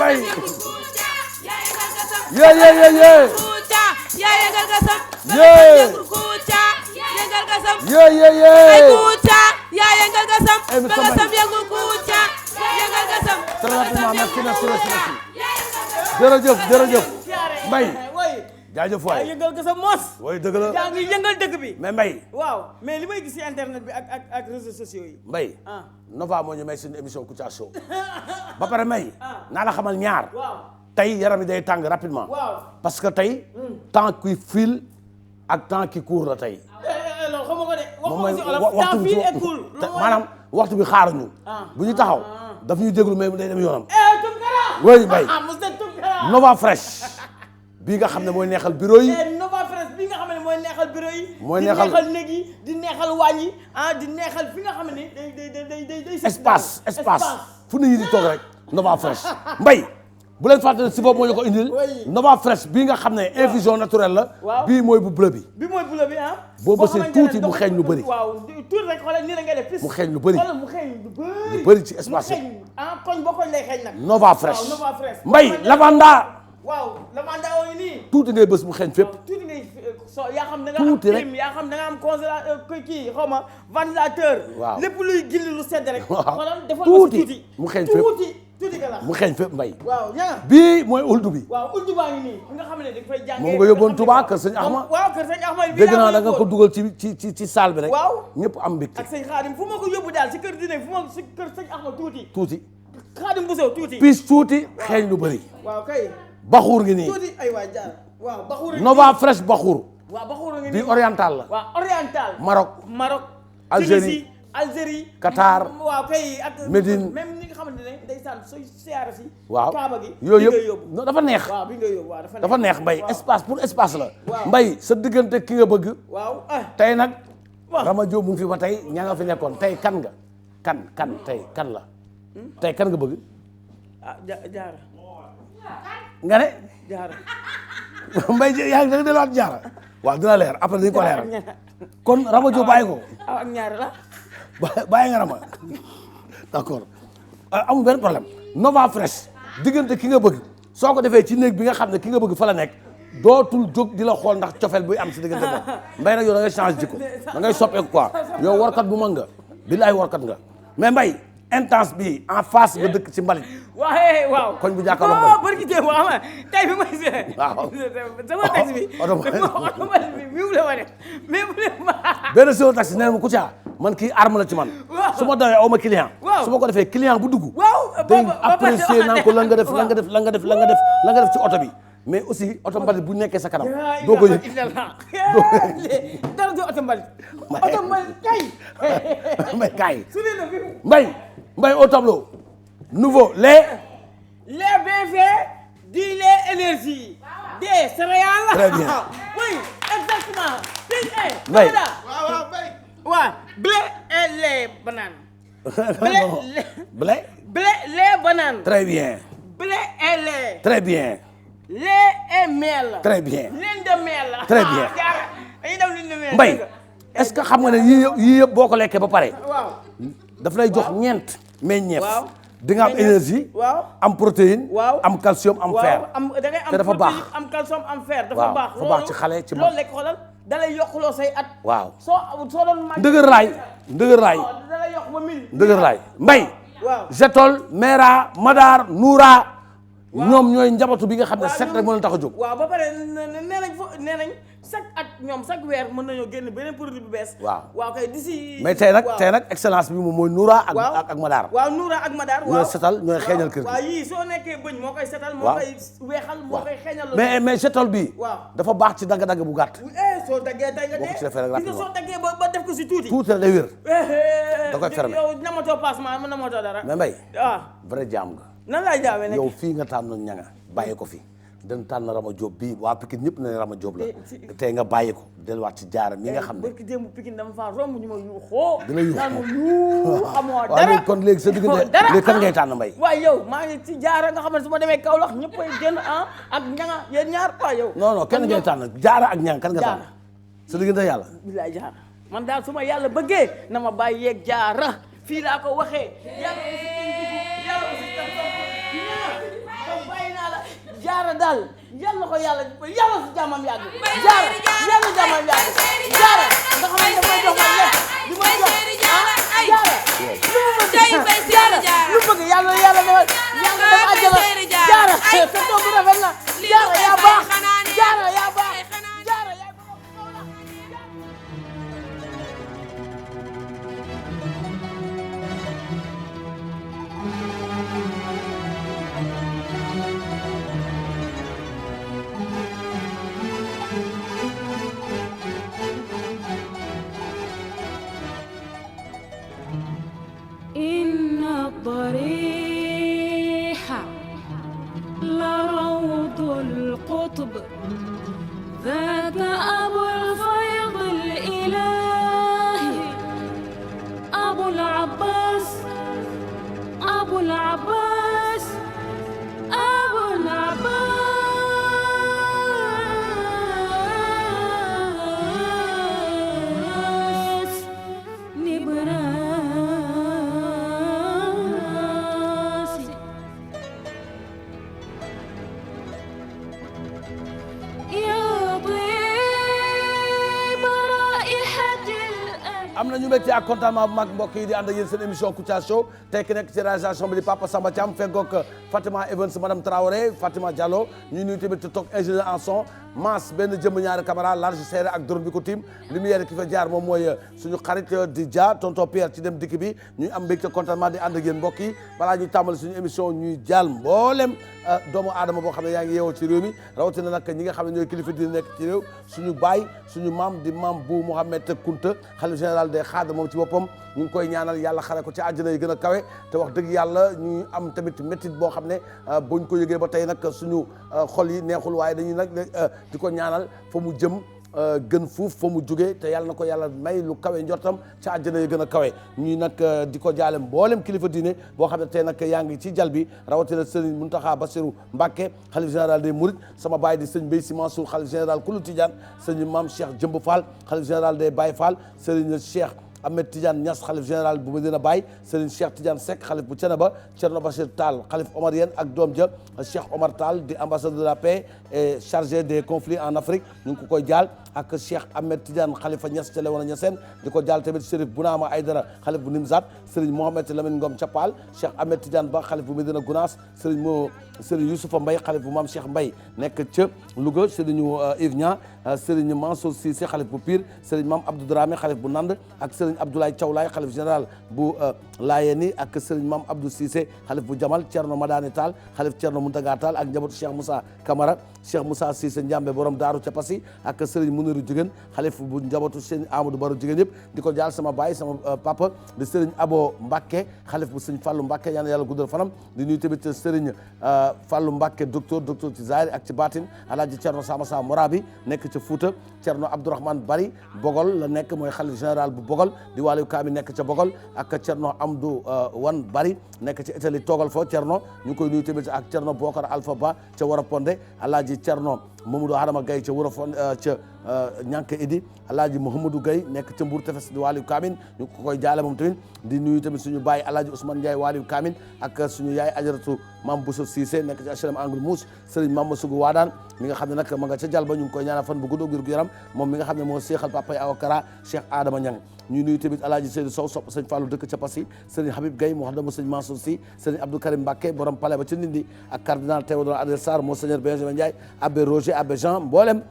mbay yee jërëjëf mbay jaajëf waay yëngal nga sa mos. way dëgg la yaa ngi yëngal dëkk bi. mais mbay waaw mais li may gis ci internet bi ak réseaux sociaux yi. mbay Nova moo ñu may suñu émission Kouthia Show ba pare may naa la xamal ñaar tey yaram yi day tàng rapidement parce que tey temps qui file ak temps qui court la tey loolu xam nga ko de moom waxu ci olof temps file et court maanaam waxtu bi xaaruñu bu ñu taxaw daf ñuy déglu mais day dem yoonam Tunkara oui mbay monsieur Tunkara Nova Fresh bii nga xam ne mooy neexal bureau yi Nova Fresh bii nga xam ne mooy neexal bureau yi mooy di neexal neexal néeg yi di neexal waañ yi di neexal fi nga xam ne day espace fu nit ñi di toog rek Nova Fresh mbay bu leen fàttali si boobu moo ñu ko indil Nova Fresh bii nga xam ne infusion naturelle la bii mooy bu bleu bi bi mooy bleu bi boo bësee tuuti mu xeeñ lu bëri waaw tuuti rek xoolal nii la ngay def mu xeeñ lu bëri xoolal mu xeeñ lu bëri ci espace yi koñ ba koñ lay xeeñ nag Nova Fresh Nova Fresh mbay lavanda waaw lavanda oo nii tuuti ngay bës mu xeeñ fépp tuuti ngay so yaa xam da nga am clim yaa xam da nga am congélateur kii xaw ma ventilateur waaw lépp luy gilli lu sedd rek xoolal defal tuuti mu xeeñ fépp tuuti ka la mu xeeñ fépp mbay waaw ñaa bii mooy uldu bi waaw uldu baa ngi nii bi nga xam ne dañ fay jàngee moom nga yóbboon Touba kër sëñ Axma waaw kër sëñ Axma bi dégg naa da nga ko dugal ci salle bi rek waaw ñëpp am mbégte ak sëñ Xaadim fu ma ko yóbbu daal si kër dine fu ma si kër sëñ Axma tuuti Xaadim bu sew tuuti piis tuuti xeeñ lu bëri waaw kay baxuur ngi nii tuuti ay waay jaar waaw baxuur Nova Fresh baxuur waaw baxuur ngi nii bi oriental la waaw oriental Maroc Algérie Qatar waaw kay ak Médine même ñi nga xamante ne ndeysaan sooy siyaara si waaw kaaba gi yooyu yëpp dafa neex waaw bi nga yóbbu waaw dafa neex mbay espace pour espace la mbay sa diggante ki nga bëgg waaw tey nag Rama Diop mu ngi fi ba tey ña nga fi nekkoon tey kan nga kan tey kan la tey kan nga bëgg jaara nga ne jaara mbay yaa ngi da nga delluwaat jaara waaw dina leer après dañu ko leeral kon Rama Diop bàyyi ko ak ñaar la bàyyi nga Rama d'accord amul benn problème Nova Fresh diggante ki nga bëgg soo ko defee ci néeg bi nga xam ne ki nga bëgg fa la nekk dootul jóg di la xool ndax cofeel buy am si diggante boobu mbay nag yow da ngay change jikko da ngay soppeeku quoi yow warkat bu mag nga billaay warkat nga mais mbay intense bi en face nga dëkk ci mbalit waaw koñ bu jàkkaarloo mbalit barki dee moo ama tey bi may see waaw sama taxi bi automatique bi mi la ma def mais bu leen ma benn sio taxi nee na ma Kouthia man kii arme la ci man su ma dawee aw ma client su ma ko defee client bu dugg day apprécier naan ko la nga def ci oto bi mais aussi oto mbalit bu nekkee sa kanam doo ko yëg dara du oto mbalit kay mbay kaay mbay au tableau nouveau les bienfaits du lait énergie des céréales. Très bien. Oui, exactement. Mbay waaw blé et lait banane. blé lait banane. très bien. blé et lait. très bien. lait et miel. très bien. lune de miel. très bien. dañuy def lune de miel. Mbay est-ce que xam nga ne yii yëpp boo ko lekkee ba pare. waaw daf lay jox ñeent meññeef. waaw di nga am énergie. waaw am protéine. waaw am calcium am fer. da ngay am te dafa baax am calcium am fer. dafa waaw baax dafa baax ci xale ci mag loolu lekk xoolal da lay yokkuloo say at. waaw soo doon màgg. ndëgër laay da lay yokk ba 1000. ndëgër laay Mbay. waaw Jetol Mera Madar Noura. ñoom ñooy njabootu bi nga xam ne set rek moo leen tax a jóg. waaw ba pare nee nañ chaque at ñoom chaque weer mën nañoo génn beneen produit bu bees. waaw kay d'ici. mais tey nag excellence bi moom mooy Noura ak Madar. waaw Noura ak Madar. ñooy setal ñooy xeeñal kër gi. waaw yii soo nekkee bëñ moo koy setal. moo koy weexal moo koy xeeñal. mais Jetol bi. waaw dafa baax ci dagg-dagg bu gàtt. soo daggee tey nga dee. boo ko ci defee rek rapidement soo daggee ba def ko si tuuti. tuuti la day wér. da koy fermer yow namatoo passement mën namatoo dara. mais Mbay. waaw vrai jaam nga. nan laay jaamee nag yow fii nga tànn ñanga bàyyi ko fi dañ tànn Rama Diop bii waa Pikine ñëpp ne Rama Diop la tey nga bàyyi ko delluwaat ci jaara mi nga xam ne barki démb Pikine dama faa romb ñu ma yuuxoo dina yuuxoo naan ma yuu xamoo dara kon léegi sa diggante léegi kan ngay tànn Mbay waaw yow maa ngi ci jaara nga xam ne su ma demee Kaolack ñëppay génn ak ñanga yéen ñaar waaw yow non kenn ngay tànn jaara ak ñanga kan nga tànn sa diggante yàlla bilaay jaara man daal su ma yàlla bëggee na ma bàyyi yeeg jaara fii laa ko waxee yàlla aussi jaara daal yàlla ko yàlla si jàmmam yàgg jaara yàlla jàmmam yàgg jaara nga xam ne dafay jox ma lekk di ma jox jaara lu bëgg yàlla defal àjjana jaara sa toog rafet na jaara yaa baax jaara yaa baax jaara yaa إن الضريح لروض القطب ذاك أبو الفيض الإلهي أبو العباس أبو العباس أبو العباس نبراسي يا طيب رائحة الأب am nañu mbégte ak contentement bu mag mbokk yi di ànd ak yéen seen émission Kouthia Show tey ki nekk ci réalisation bi di Papa Samba Thiam feggoog Fatima Evans madame Traoré Fatima Diallo ñu nuyu tamit toog ingénieur en son Mass benn jëmm ñaari caméra large serré ak drone bi ko tiim lumière ki fa jaar moom mooy suñu xarit di Dia tonton Pierre ci dem dikk bi ñuy am mbégte contentement di ànd ak yéen mbokk yi balaa ñuy tàmbali suñu émission ñuy jaal mboolem doomu aadama boo xam ne yaa ngi yeewoo ci réew mi rawatina nag ñi nga xam ne ñooy kilifa di nekk ci réew suñu baay suñu maam di maam bu Mouhamed Kounta xalif général des Xaadar moom ci boppam ñu ngi koy ñaanal yàlla xare ko ci àjjana yi gën a kawe te wax dëgg yàlla ñu am tamit métit boo xam ne buñ ko yëgee ba tey nag suñu xol yi neexul waaye dañuy nag di ko ñaanal fa mu jëm gën fuuf fa mu jógee te yàlla na ko yàlla may lu kawe njortam ci àjjana yi gën a kawe ñuy nag di ko jaale mboolem kilifa diine boo xam ne tey nag yaa ngi ci jal bi rawatina Serigne Mountakha Bassirou Mbacké xalif général des Mourides sama baay di sëñ Mbaye Sy Mansour xalif général kulu Tidiane sëñ Mame Cheikh Jëmb Fall xalif général des Baye Fall Serigne Cheikh Ahmed Tidiane Niass xalif général bu Medina Baye Serigne Cheikh Tidiane Seck xalif bu Thiénaba Thierno Bachir Tall xalif omarien ak doom ja Cheikh Omar Tall di ambassadeur de la paix et chargé des conflits en Afrique ñu ngi ko koy jaal ak Cheikh Ahmed Tidiane xalifa Niass ca Léona Niassène di ko jaal tamit Chérif Bounama Aydara xalif bu Nimzat Serigne Mohamed Lamine Ngom Thiapal Cheikh Ahmed Tidiane Ba xalif bu Medina Gounass Serigne Youssoufa Mbaye xalif bu Mame Cheikh Mbaye nekk ca Louga Serigne Yves Nia Serigne Mansour Cissé xalif bu Pire Serigne Mame Abdou Dramé xalif bu Nand ak Serigne Abdoulaye Thiaw Laye xalif général bu Layeni ak Serigne Mame Abdou Cissé xalif bu Jamal Thierno Madani Tall xalif Thierno Mountaga Tall ak njabootu Cheikh Moussa Camara Cheikh Moussa Cissé Ndiambe borom Daaru ca Passy ak Serigne Mouniru Jigéen xalif bu njabootu Serigne Amadou Baro Jigéen yëpp di ko jaal sama baay sama papa di Serigne Abo Mbacké xalif bu Serigne Fallou Mbacké yal na yàlla guddal fanam di nuyu tamit Serigne Fallou Mbacké docteur ci zahir ak ci batin Alaaji Thierno Samassa Morabi nekk ca Fouta Thierno Abdourahmane Bari Bogol la nekk mooy xalif général bu Bogol di wàllu kaami nekk ca Bogol ak Thierno Amdou Wan Bari nekk ci Italie toogal fa Thierno ñu koy nuyu tamit ak Thierno Bokar Alpha Ba ca Waraponde Alaaji Thierno Mamadou Adama Gaye ca Warafonde ca Ñanka Idi Alaaji Mouhamadou Gaye nekk ca Mbour Tefes di wàllu kaamin ñu ko koy jaale moom tamit di nuyu tamit suñu baay Alaaji Ousmane Ndiaye wàllu kaamin ak suñu yaay Ajaratu Mame Bousso Cissé nekk ci HLM Angle Mousse Serigne Mame Sougou Wadane mi nga xam ne nag ma nga ca Jalba ñu ngi koy ñaanal fan bu gudd wér gu yaram moom mi nga xam ne moo seexal papay Awakara Cheikh Adama Niang ñu nuyu tamit Alaaji Seydou Sow sopp sëñ Fallou dëkk ca Passy Serigne Habib Gaye mu wax dama sëñ Mansour Sy Serigne Abdou Karim Mbacké borom palais ba ca Ndindi ak cardinal Théodore Adrien Sarr Monseigneur Benjamin Ndiaye abbé Roger abbé Jean mboolem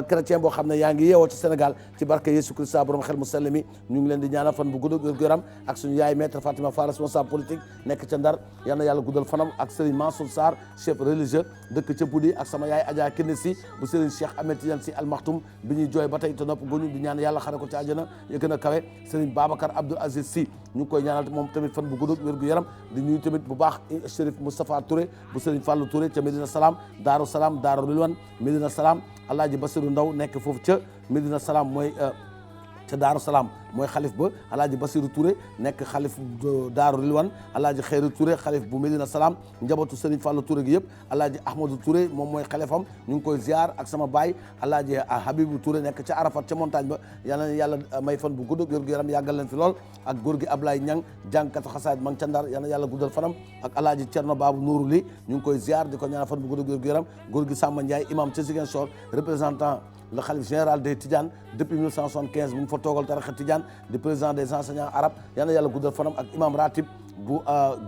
chrétien boo xam ne yaa ngi yeewoo ci Sénégal ci barke Yesu Christa borom xel mu sell mi ñu ngi leen di ñaanal fan bu gudd wér gu yaram ak suñu yaay maître Fatima Fall responsable politique nekk ca Ndar yal na yàlla guddal fanam ak Serigne Mansour Sarr chef religieux dëkk ca Poudi ak sama yaay Adja Kine Sy bu Serigne Cheikh Ahmed Tidiane Sy Al Maktoum bi ñuy jooy ba tey te nopp guñu di ñaan yàlla xare ko ci àjjana ya gën a kawe Serigne Babacar Abdoul Aziz Sy ñu ngi koy ñaanal moom tamit fan bu gudd wér gu yaram di ñuy tamit bu baax Chérif Moustapha Touré bu Serigne Fallou Touré ca Medina Salam Daaru Salam Daaru Rilwan Medina Salam Alaaji Bassirou Ndaw nekk foofu ca Medina Salam mooy ca Daaru Salaam mooy xalif ba alaaji Basiru Touré nekk xalif Daaru Rilwan alaaji Xeyru Touré xalif bu Medina Salaam njabootu Serigne Fallou Touré gi yëpp alaaji Ahmadou Touré moom mooy xalifam ñu ngi koy ziar ak sama baay alaaji Habibou Touré nekk ca Arafat ca montagne ba yàlla na yàlla may fan bu gudd góor gu yaram yàggal leen fi lool ak góor gi Ablaye Ñang jàngkatu xasaayid ma ngi ca Ndar yàlla na yàlla guddal fanam ak alaaji Cerno Baabu Nuuru li ñu ngi koy ziar di ko ñaanal fan bu gudd góor gu yaram góor gi Samba Ndiaye imam ca Ziguinchor représentant le khalife général des Tidianes depuis 1975 mu ngi fa toogal tarixa Tidiane di président des enseignants arabes yal na yàlla guddal fanam ak imam ratib bu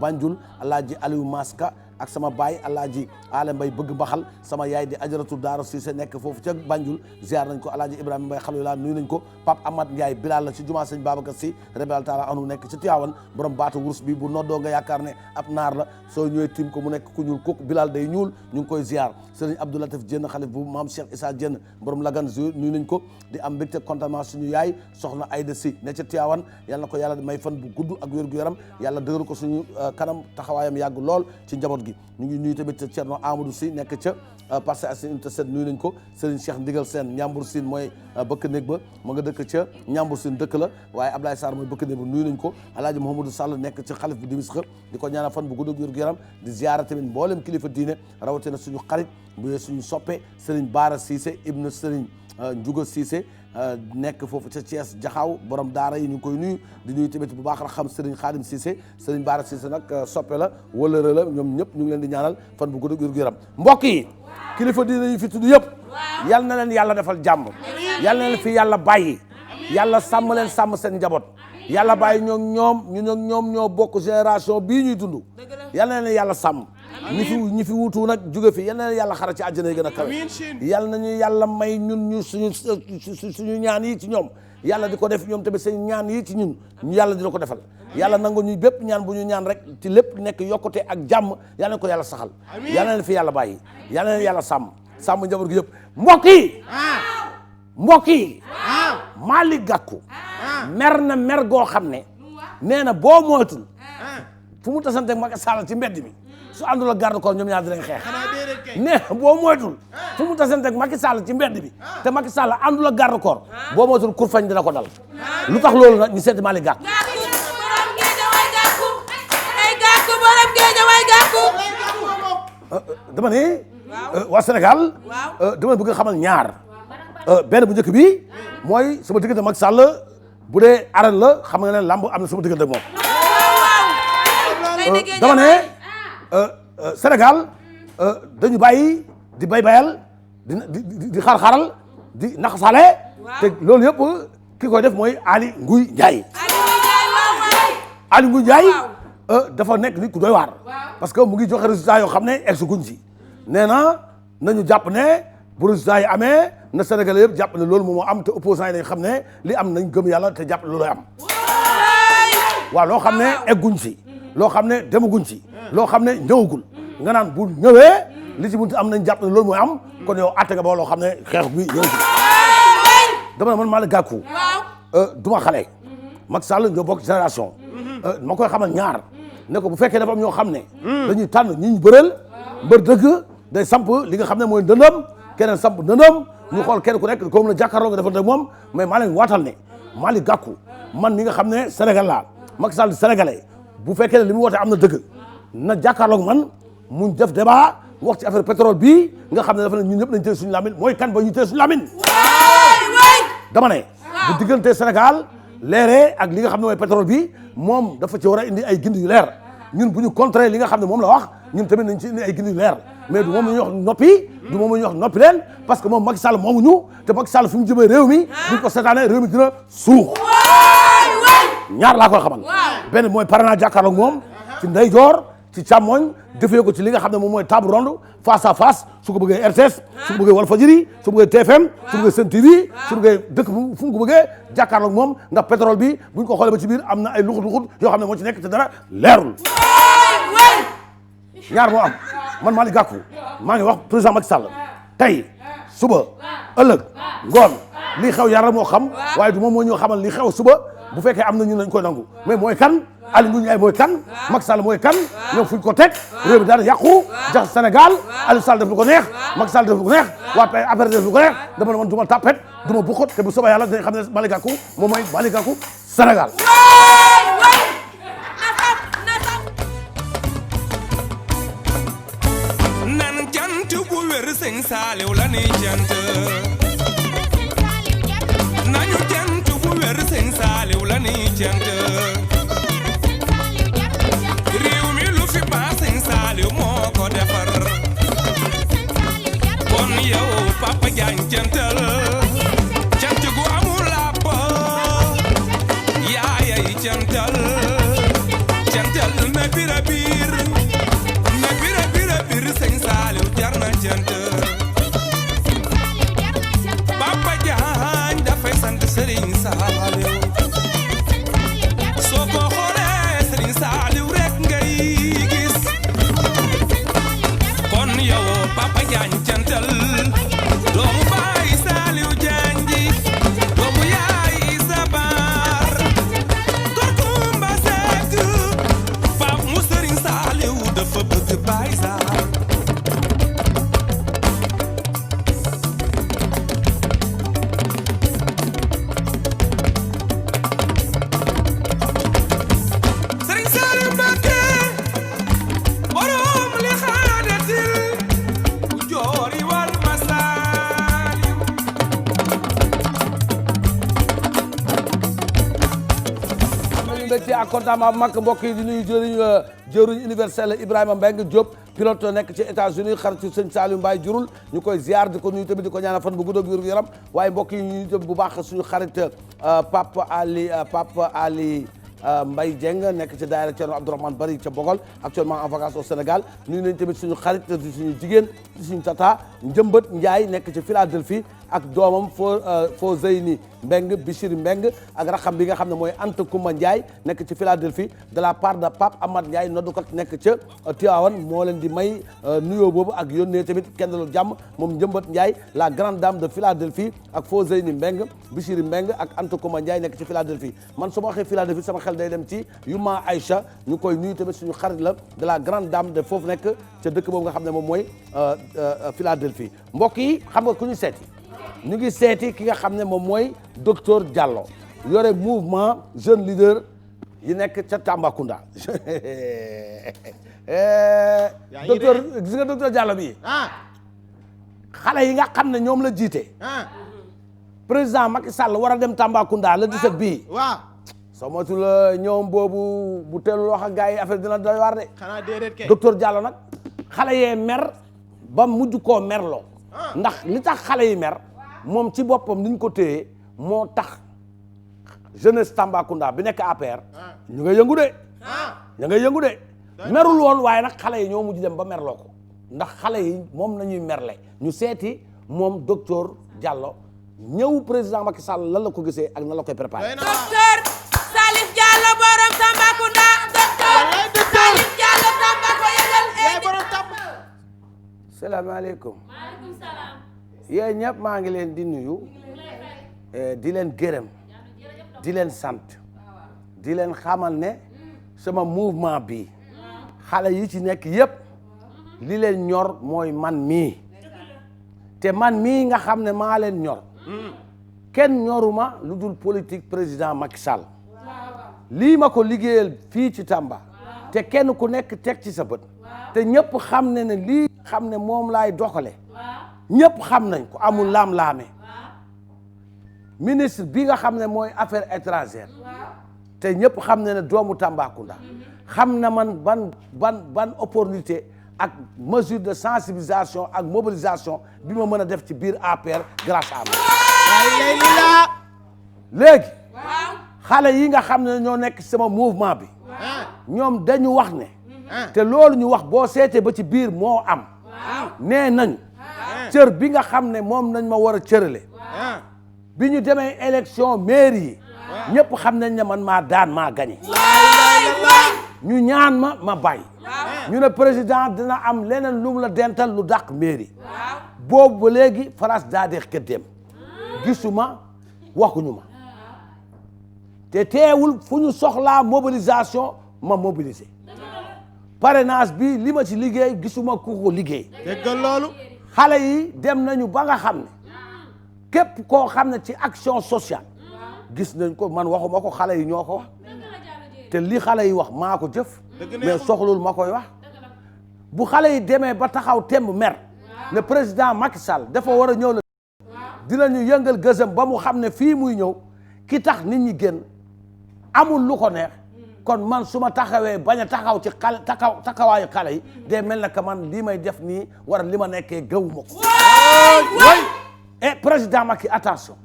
Banjul alaaji Aliou Maska ak sama baay alaaji Ale Mbay bëgg mbaxal sama yaay di ajaratu Daara Cissé nekk foofu ca Banjul ziar nañ ko alaaji Ibrahima Mbay xalilaa nuyu nañ ko Pape Amad Ndiaye Bilal la ci jumaa sëñ Babacar Si rebel taala anu nekk ci Tiwaawan borom baatu wurus bi bu noddoo nga yaakaar ne ab naar la soo ñëwee tim ko mu nekk ku ñuul kooku Bilal day ñuul ñu ngi koy ziar sëriñ Abdou Latif Dieng xalif bu maam Cheikh Issa Dieng borom lagan nuyu nañ ko di am mbégte contentement suñu yaay soxna Aïda Si ne ca Tiwaawan yal na ko yàlla may fan bu gudd ak wér gu yaram yàlla dëgëral ko suñu kanam taxawaayam yàgg lool ci njaboot gi ñu ngi nuyu tamit Thierno Amadou Si nekk ca Parcelles Assainies unité 7 nuyu nañ ko Serigne Cheikh Ndigal Sène Ñambur Sine mooy bëkk néeg ba ma nga dëkk ca Ñambur Sine dëkk la waaye Ablaye Sarr mooy bëkk néeg ba nuyu nañ ko alaaji Mouhamadou Sall nekk ci xalif bu dimis xa di ko ñaanal fan bu gudd ak wér gu yaram di ziara tamit mboolem kilifa diine rawatina suñu xarit bu suñu soppe Serigne Bara Cissé ibnu Serigne Ndiouga Cissé nekk foofu ca Thiès Jaxaaw borom daara yi ñu ngi koy nuyu di nuyu tamit bu baax la xam Serigne Khadim Cissé Serigne Bara Cissé nag soppe la wëlëre la ñoom ñëpp ñu ngi leen di ñaanal fan bu gudd ak wér gu yaram mbokk yi kilifa diine yi fi tudd yëpp yal na leen yàlla defal jàmm yal na leen fi yàlla bàyyi yàlla sàmm leen sàmm seen njaboot yàlla bàyyi ñoom ñoo bokk génération bii ñuy dund yal na leen yàlla sàmm ñi fi wutu nag jóge fi yal na leen yàlla xara ci àjjana yi gën a kawe yal nañu yàlla may ñun ñu suñu ñaan yi ci ñoom yàlla di ko def ñoom tamit seen ñaan yi ci ñun ñu yàlla dina ko defal yàlla nangu ñu bépp ñaan bu ñu ñaan rek ci lépp nekk yokkute ak jàmm yal na ko yàlla saxal yal na leen fi yàlla bàyyi yal na leen yàlla sàmm njaboot gi yëpp mbokk yi Malick Gakou mer na mer goo xam ne nee na boo moytul fu mu tasante ak Macky Sall ci mbedd mi su àndul ak garde corps ñoom ñaar dinañ xeex nee na boo moytul fu mu tasante ak Macky Sall ci mbedd bi te Macky Sall àndul ak garde corps boo moytul kurfañ dina ko dal lu tax loolu nag ñu seeti Malick Gakou dama ne waa Sénégal dama bëgg a xamal ñaar benn bu njëkk bi mooy sama diggante Macky Sall bu dee arène la xam nga ne lamb am na sama diggante ak moom dama ne Sénégal dañu bàyyi di bayal di xaar-xaaral di naxasaale te loolu yëpp ki koy def mooy Aly Ngouille Ndiaye Aly Ngouille Ndiaye dafa nekk nit ku doy waar parce que mu ngi joxe résultat yoo xam ne egg guñ ci nee na nañu jàpp ne bu résultat yi amee na Sénégalais yëpp jàpp ne loolu moom moo am te opposants yi dañ xam ne li am nañ gëm yàlla te jàpp ne loolu am waaw loo xam ne egguñ ci loo xam ne demaguñ ci loo xam ne ñëwagul nga naan bu ñëwee li ci munti am nañ jàpp ne loolu mooy am kon yow atte nga ba loo xam ne xeex bi ñëwagul dama ne man Malick Gakou duma xale Macky Sall ñoo bokk génération ma koy xamal ñaar ne ko bu fekkee dafa am ñoo xam ne dañuy tànn ñi ñu bëreel mbër dëgg day samp li nga xam ne mooy ndëndam keneen samp ndëndam ñu xool kenn ku nekk comme la jàkkaarloo nga defante ak moom mais maa leen waatal ne Malick Gakou man mi nga xam ne Sénégal laa Macky Sall sénégalais bu fekkee ne li mu woote am na dëgg na jàkkaarloog man mu def débat wax ci affaire pétrole bii nga xam ne dafa ne ñun ñëpp nañ téye suñu lamine mooy kan ba ñu téye suñu lamine dama ne bu diggante Sénégal leeree ak li nga xam ne mooy pétrole bi moom dafa ci war a indi ay gindi yu leer ñun bu ñu contrer li nga xam ne moom la wax ñun tamit nañ ci indi ay gindi yu leer mais du moom la ñuy wax noppi du moom la ñuy wax noppi leen parce que moom Macky Sall moomuñu te Macky Sall fu mu jëmee réew mi buñ ko seetaanee réew mi dina suux ñaar laa koy xamal benn mooy pare naa jàkkaarloog moom ci ndeyjoor ci càmmoñ defee ko ci li nga xam ne moom mooy table ronde face à face su ko bëggee RTS su ko bëggee Walfadjri su ko bëggee TFM su ko bëggee Sen TV su ko bëggee dëkk fu mu ko bëggee jàkkaarloog moom ndax pétrole bi buñ ko xoolee ba ci biir am na ay luxut yoo xam ne moo ci nekk te dara leerul ñaar moo am man Malick Gakou maa ngi wax président Macky Sall tey suba ëllëg ngoon li xew yàlla moo xam waaye du moom moo ñoo xamal li xew suba bu fekkee am na ñu nañ koy nangu mais mooy kan Aly Ngouille Ndiaye mooy kan Macky Sall mooy kan ñoom fuñ ko teg réew mi dara yàqu jax Sénégal Aliou Sall def lu ko neex Macky Sall def lu ko neex waa affaire def lu ko neex dama ne man du ma tapet du ma buxut te bu soobee yàlla dinañ xam ne Malick Gakou moom mooy Malick Gakou Sénégal nan jant bu wér sëñ Saaliw la ni jant nañu jant bu wér sëñ Saaliw la ni jant réew mi lu fi baax sëñ Saaliw moo ko defar kon yow Papa Diagne jantal jant gu amul làpp yaayay jantal jantal na bira biir na bira bira biir sëñ Saaliw jar na jant Papa Diagne dafay sant Serigne Saaliw soo ko xoolee Serigne Saaliw rek ngay gis kon yow Papa Diagne jantal doomu baay Saaliw Diagne ji doomu yaay Isa Baar Torkumba Seck Pape mu Serigne Saaliw dafa bëgg baay Saar Serigne Saaliw Mbacké borom li xaadatil bu joori wal masaaliw ñu mbégte ak contentement bu mag mbokk yi di nuyu jëriñ universel Ibrahima Mbengue Diop pilote nekk ci États-Unis xaritu sëñ Saliou Mbaye jurul ñu koy ziar di ko nuyu tamit di ko ñaanal fan bu gudd ak wér gu yaram waaye mbokk yi ñu jëm bu baax suñu xarit Papa Ali Mbaye Dieng nekk ci daayira Thierno Abdourahmane Bari ca Bogol actuellement en vacances au Sénégal nuyu nañ tamit suñu xarit di suñu jigéen di suñu tata Njëmbat Ndiaye nekk ci Philadelphie ak doomam foo Zeyni Mbeng Bichiri Mbeng ak raxam bi nga xam ne mooy Anta Koumba Ndiaye nekk ci Philadelphie de la part de Pape Amad Ndiaye noddukat nekk ca Tivaouane moo leen di may nuyoo boobu ak yónnee tamit kenn lu jàmm moom Njëmbat Ndiaye la grande dame de Philadelphie ak foo Zeyni Mbeng Bichiri Mbeng ak Anta Koumba Ndiaye nekk ci Philadelphie man su ma waxee Philadelphie sama xel day dem ci Yuma Aïcha ñu koy nuyu tamit suñu xarit la de la grande dame de foofu nekk ca dëkk boobu nga xam ne moom mooy Philadelphie mbokk yi xam nga ku ñu seeti ñu ngi seeti ki nga xam ne moom mooy docteur Diallo yore mouvement jeune leader yi nekk ca Tambacounda docteur gis nga docteur Diallo bi xale yi nga xam ne ñoom la jiite président Macky Sall war a dem Tambacounda le 17 bii waaw soo moytul ñoom boobu bu teelul wax ak gars yi affaire dina doy waar de xanaa déedéet kay docteur Diallo nag xale yee mer ba mujj koo merloo ndax li tax xale yi mer moom ci boppam ni ñu ko téye moo tax jeunesse Tambacounda bi nekk APR ñu nga yëngu de ñu nga yëngu de merul woon waaye nag xale yi ñoo mujj dem ba merloo ko ndax xale yi moom nañuy merle ñu seeti moom docteur Diallo ñëw président Macky Sall lan la ko gisee ak nan la koy préparé. docteur Salif Diallo borom Tambacounda docteur Salif Diallo Tamba ko yëgal yaay borom Tamba salaamaaleykum maaleykum salaam. yéen ñëpp maa ngi leen di nuyu di leen gërëm di leen sant di leen xamal ne sama mouvement bi xale yi ci nekk yëpp li leen ñor mooy man mii te man mii nga xam ne maa leen ñor kenn ñoruma lu dul politique président Macky Sall lii ma ko liggéeyal fii ci Tamba te kenn ku nekk teg ci sa bët te ñëpp xam ne ne lii xam ne moom laay doxale ñëpp xam nañ ko amul laam-laame ministre bi nga xam ne mooy affaires étrangères te ñëpp xam ne ne doomu Tambacounda xam na man ban opportunité ak mesure de sensibilisation ak mobilisation bi ma mën a def ci biir APR grâce à moi léegi xale yi nga xam ne ñoo nekk sama mouvement bi ñoom dañu wax ne te loolu ñu wax boo seetee ba ci biir moo am nee nañu cër bi nga xam ne moom nañ ma war a cërale bi ñu demee élection mairie yi ñëpp xam nañ ne man maa daan maa gagné ñu ñaan ma bàyyi ñu ne président dina am leneen lu mu la dental lu dàq mairie boobu ba léegi France daa deex këddeem gisuma waxuñu ma te teewul fu ñu soxlaa mobilisation ma mobiliser parrainage bi li ma ci liggéey gisuma ku ko liggéey. déggal loolu. xale yi dem nañu ba nga xam ne képp koo xam ne ci action sociale gis nañ ko man waxuma ko xale yi ñoo ko wax te li xale yi wax maa ko jëf mais soxlul ma koy wax bu xale yi demee ba taxaw temb mer le président Macky Sall dafa war a ñëw la dinañu yëngal gëzëm ba mu xam ne fii muy ñëw ki tax nit ñi génn amul lu ko neex kon man su ma taxawee bañ a taxaw ci xale taxawaayu xale yi day mel na que man lii may def nii war li ma nekkee gëwuma ko et président Macky attention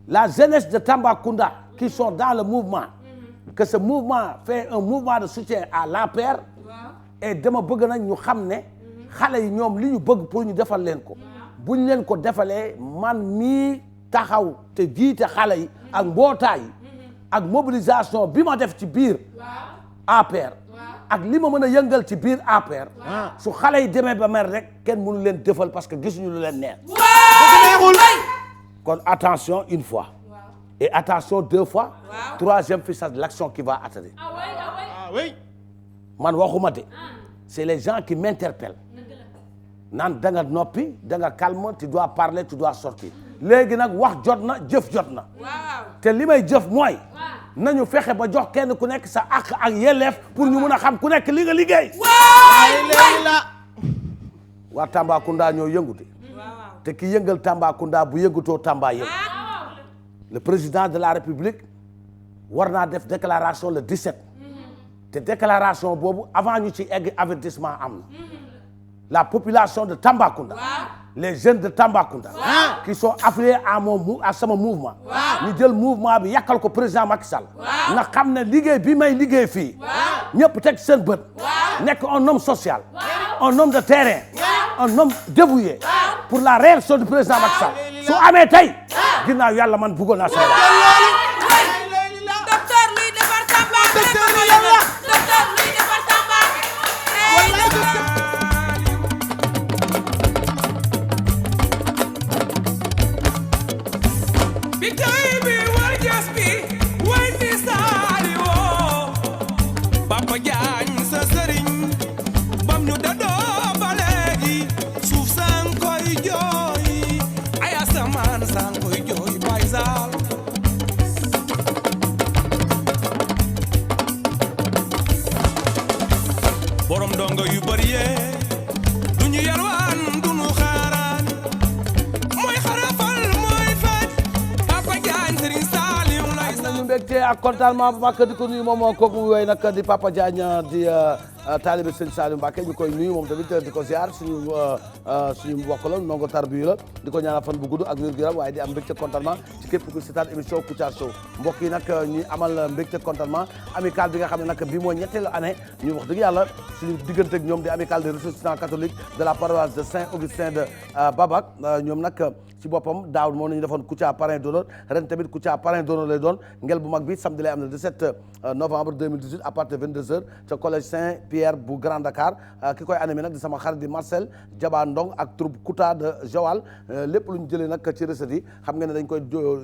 la jeunesse de Tambacounda qui sont dans le mouvement que ce mouvement fait un mouvement de soutien à l'APR et dama bëgg nañ ñu xam ne xale yi ñoom li ñu bëgg pour ñu defal leen ko buñ leen ko defalee man mii taxaw te jiite xale yi ak mbootaay yi ak mobilisation bi ma def ci biir APR ak li ma mën a yëngal ci biir APR su xale yi demee ba mer rek kenn mënu leen defal parce que gisuñu lu leen neex kon attention une fois et attention deux fois troisième phase de l'action qui va atterrir man waxuma de c'est les gens qui m'interpellent naan da nga noppi da nga calme tu dois parler tu dois sortir léegi nag wax jot na jëf jot na te li may jëf mooy nañu fexe ba jox kenn ku nekk sa àq ak yelleef pour ñu mun a xam ku nekk li nga liggéey waa Tambacounda ñoo yëngute te ki yëngal Tambacounda bu yëngutoo Tamba yëngu le président de la République war naa def déclaration le 17 te déclaration boobu avant ñu ci egg avertissement am na la population de Tambacounda les jeunes de Tambacounda qui sont affiliés à sama mouvement ñu jël mouvement bi yàkkal ko président Macky Sall na xam ne liggéey bi may liggéey fii ñëpp teg seen bët nekk un homme social un homme de terrain un homme dévoué pour la réaction du président Macky Sall su amee tey ginnaaw yàlla man bëggoon naa Sénégal docteur luy defar Tamba docteur luy defar Tamba bi tey bi war jas bi way di saali woo Papa Diagne sa sëriñ bam ñu dadoo ba léegi suuf sang koy jooy ay asamaan sang koy jooy bay saal borom dongo yu bari yee du ñu yalwaan du ñu xaaraan mooy xarafal mooy faj Papa Diagne Serigne Saliou lay am nañu mbégte ak contentement bu mag di ko nuyu moom kooku mu woy nag di Papa Diagne di taalibe Sëñ Saliou Mbacké ñu koy nuyu moom tamit di ko ziar suñu mbokk la ndongo tarbiyu la di ko ñaanal fan bu gudd ak wér gu yaram waaye di am mbégte contentement ci képp ku seetaan émission Kouthia Show mbokk yi nag ñuy amal mbégte contentement amical bi nga xam ne nag bii mooy ñetteelu année ñu wax dëgg yàlla suñu diggante ak ñoom di amical des ressortissants catholiques de la paroisse de Saint-Augustin de Babac ñoom nag ci boppam daaw moom nañu defoon Kouthia parrain d'honneur ren tamit Kouthia parrain d'honneur lay doon ngel bu mag bi samedi lay am na 17 novembre 2018 à partir de 22h ca collège Saint-Pierre bu Grand Dakar ki koy animé nag di sama xarit di Marcel Diaba Ndong ak troupe Kouta de Joal lépp lu ñu jëlee nag ci recettes yi xam nga ne dañ koy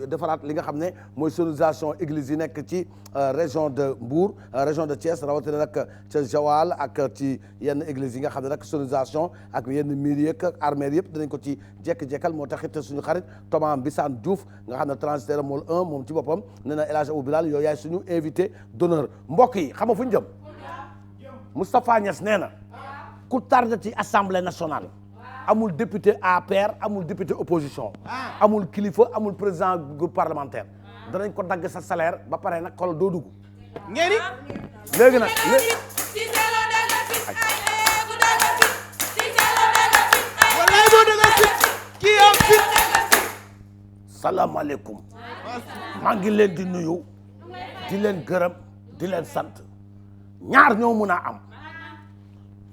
defaraat li nga xam ne mooy sonorisation église yi nekk ci région de Mbour région de Thiès rawatina nag ca Joal ak ci yenn église yi nga xam ne nag sonorisation ak yenn mairie ak armée yëpp dinañ ko ci jekk-jekkal moo taxit suñu xarit Thomas Mbissane Diouf nga xam ne transitaire mool 1 moom ci boppam nee na El Hadj Abou Bilal yow yaay suñu invité d'honneur mbokk yi xam nga fu ñu jëm Moustapha Niass nee na ku tardé ci assemblée nationale amul député APR amul député opposition amul kilifa amul président groupe parlementaire danañ ko dagg sa salaire ba pare nag xoolal doo dugg ngeen léegi nag wallaay boo dëgg fit kii am fit salaamaaleykum maa ngi leen di nuyu di leen gërëm di leen sant ñaar ñoo mun a am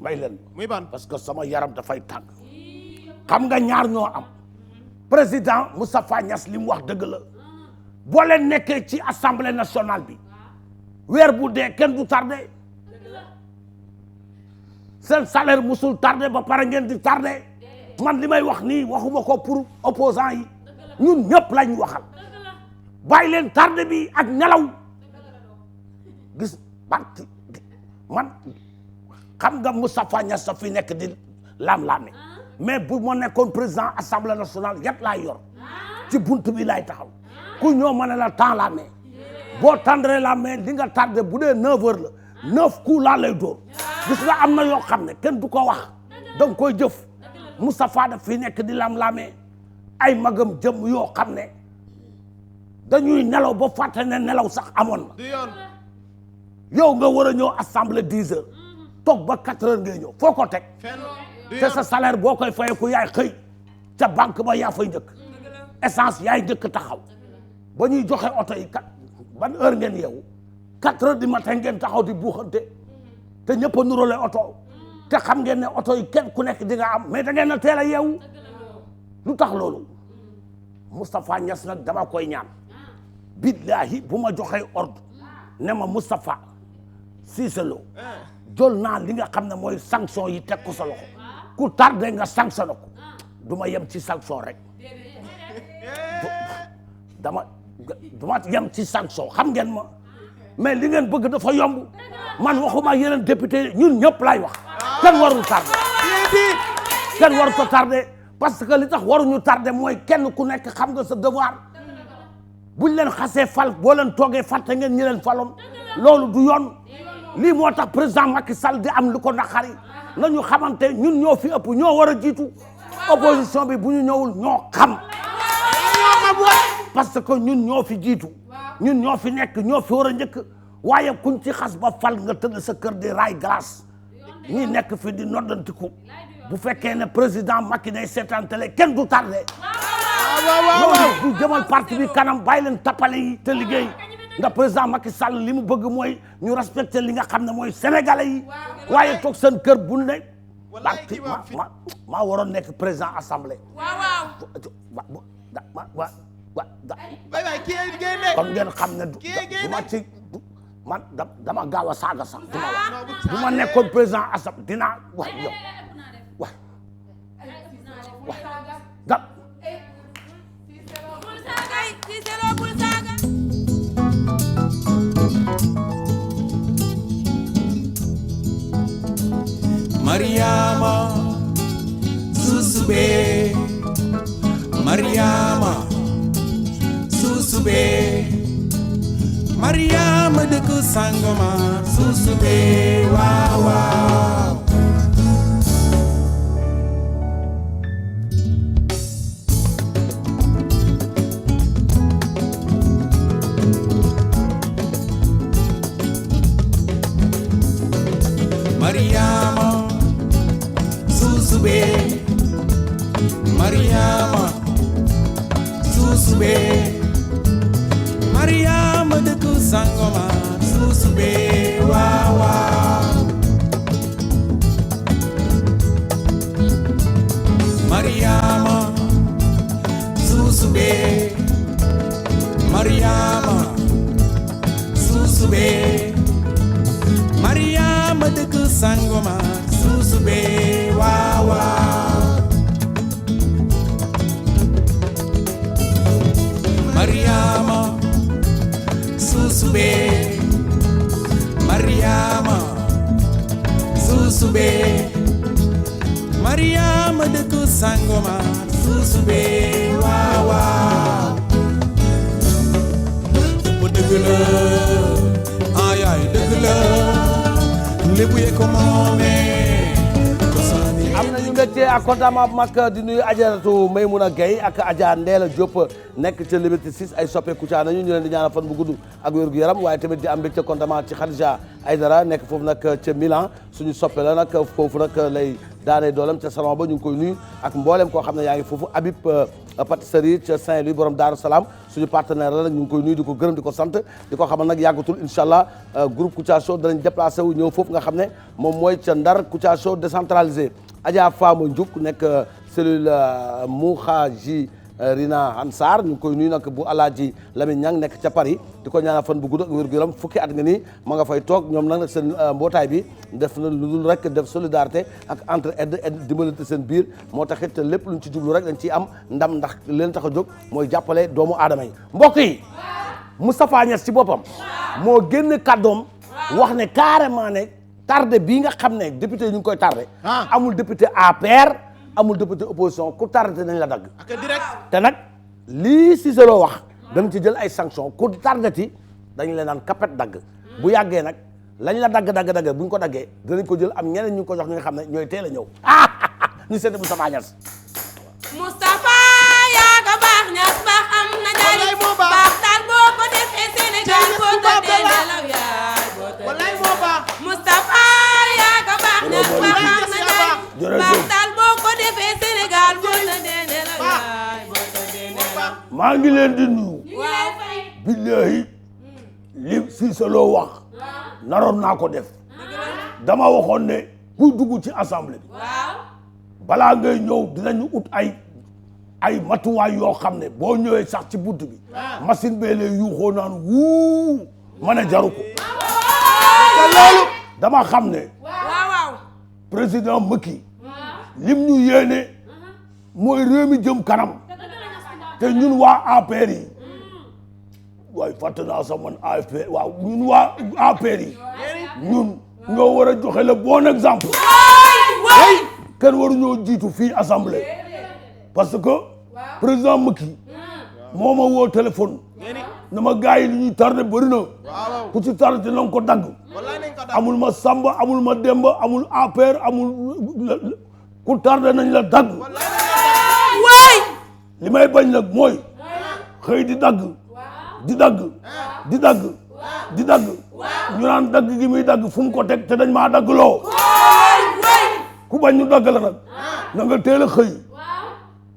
may leen muy ban parce que sama yaram dafay tàng xam nga ñaar ñoo am président Moustapha Niass li mu wax dëgg la boo leen nekkee ci assemblée nationale bi weer bu dee kenn du tardé seen salaire musul tardé ba pare ngeen di tardé man li may wax nii waxuma ko pour opposant yi ñun ñëpp lañ waxal bàyyi leen tardé bi ak nelaw gis parti man xam nga Moustapha Niasse fi nekk di lam-laame mais bu ma nekkoon président assemblée nationale yat laay yor ci buntu bi laay taxaw ku ñoo mën a la temps la main boo tendre la main di nga tardé bu dee 9 heures la 9 coups laa lay dóor gis nga am na yoo xam ne kenn du ko wax danga koy jëf Moustapha daf fi nekk di lam-laame ay magam jëm yoo xam ne dañuy nelaw ba fàtte ne nelaw sax amoon na yow nga war a ñëw assemblée 10 heures toog ba 4 heures ngay ñëw foo ko teg te sa salaire boo koy fayeku yaay xëy ca banque ba yaa fay njëkk essence yaay njëkk taxaw ba ñuy joxe oto yi ban heure ngeen yeewu 4 heures du matin ngeen taxaw di buuxante te ñëpp a nurale oto te xam ngeen ne oto yi kenn ku nekk di nga am mais da ngeen a teel a yeewu lu tax loolu Moustapha Niasse nag dama koy ñaan billahi bu ma joxee ordre ne ma Moustapha Cissé Lo jël naa li nga xam ne mooy sanction yi teg ko sa loxo ku tardé nga sanctionné ko du ma yem ci sanction rek dama yem ci sanction xam ngeen ma mais li ngeen bëgg dafa yomb man waxuma yeneen député ñun ñëpp laay wax kenn warul tardé kenn waru ko tardé parce que li tax waruñu tardé mooy kenn ku nekk xam nga sa devoir buñ leen xasee fal boo leen toogee fàtte ngeen ñi leen faloon loolu du yoon lii moo tax président Macky Sall di am lu ko naqari nañu xamante ñun ñoo fi ëpp ñoo war a jiitu opposition bi bu ñu ñëwul ñoo xam parce que ñun ñoo fi jiitu ñun ñoo fi nekk ñoo fi war a njëkk waaye kuñ ci xas ba fal nga tëdd sa kër di raay glace ñi nekk fi di noddantiku bu fekkee ne président Macky day seetaan télé kenn du tardé loolu du jëmal parti bi kanam bàyyi leen tappale yi te liggéey ndax président Macky Sall li mu bëgg mooy ñu respecté li nga xam ne mooy sénégalais yi waaye toog seen kër bu ne parti maa waroon nekk président assemblée kon ngeen xam ne du ma ci man dama gaaw a saaga sax du ma wax bu ma nekkoon président assemblée dinaa wax yow wax da Mariama Susube Mariama Susube Mariama dëkk Sangomar Susube waaw waaw Mariama Susube Mariama Susube Mariama dëkk Sangomar Susube waaw waaw Mariama Susube Mariama Susube Mariama dëkk Sangomar Susube waaw waaw Mariama Susube Mariama Susube Mariama dëkk Sangomar Susube waaw waaw bu dëgg la ay ay dëgg la lébu yee ko moomee am nañu mbégte ak kontaan bu mag di nuyu Ajaratu Maymouna Gueye ak Adja Ndeela Diop nekk ca Liberté 6 ay soppe Kouthia nañu ñu leen di ñaanal fan bu gudd ak wér gu yaram waaye tamit di am mbégte kontaan ci Khadija Aïdara nekk foofu nag ca Milan suñu soppe la nag foofu nag lay daanee doolam ca salon ba ñu ngi koy nuyu ak mboolem koo xam ne yaa ngi foofu Habib pâtisserie ca Saint-Louis borom Daaru Salaam suñu partenaire la nag ñu ngi koy nuyu di ko gërëm di ko sant di ko xamal nag yàggatul incha allah groupe Kouthia Show danañ déplacé wu ñëw foofu nga xam ne moom mooy ca Ndar Kouthia Show décentralisé Adja Fama Ndiouk nekk cellule Mouhaji Rina Ansar ñu ngi koy nuyu nag bu Alaaji Lamine Niang nekk ca Paris di ko ñaanal fan bu gudd ak wér gu yaram fukki at nga ni ma nga fay toog ñoom nag seen mbootaay bi def na lu dul rek def solidarité ak entre aide dimbalante seen biir moo taxit lépp luñ ci jublu rek dañ ciy am ndam ndax leen tax a jóg mooy jàppale doomu aadama yi mbokk yi Moustapha Niasse ci boppam moo génn kàddoom wax ne carrément ne tardé bii nga xam ne député yi ñu ngi koy tardé amul député APR amul député opposition ku tardé nañ la dagg te nag lii Cissé Lo wax dañ ci jël ay sanctions ku tardeti dañ leen naan kapet dagg bu yàggee nag lañ la dagg bu ñu ko daggee danañ ko jël am ñeneen ñu ko jox ñi nga xam ne ñooy teel a ñëw ñu seeti Moustapha Niasse. Moustapha yaa ka baax Niasse baax am na njariñ baax daal boo ko defee Sénégal boo tëddee nelaw yaay boo tëddee Moustapha yaa ka baax Niasse baax am na njariñ baax daal boo ko defee Sénégal boo tëddee nelaw yaay boo tëddee nelaw. maa ngi leen di nuyu. billahi li Cissé Lo wax naroon naa ko def dama waxoon ne kuy dugg ci assemblée bi balaa ngay ñëw dinañu ut ay matuwaay yoo xam ne boo ñëwee sax ci bunt bi machine bee lay yuuxoo naan wuu mën a jaru ko loolu dama xam ne président Macky lim ñu yéene mooy réew mi jëm kanam te ñun waa APR yi waaye fàtte naa sax man AFP waaw ñun waa APR yi ñun ñoo war a joxe le bon exemple kenn waru ñoo jiitu fii assemblée parce que président Macky moo ma woo téléphone na ma gars yi li ñuy tardé bëri na ku ci tardé na nga ko dagg amul ma Samba amul ma Demba amul APR amul ku tardé nañ la dagg li may bañ nag mooy xëy di dagg ñu naan dagg gi muy dagg fu mu ko teg te dañ maa dagg loo ku bañ ñu dagg la nag na nga teel a xëy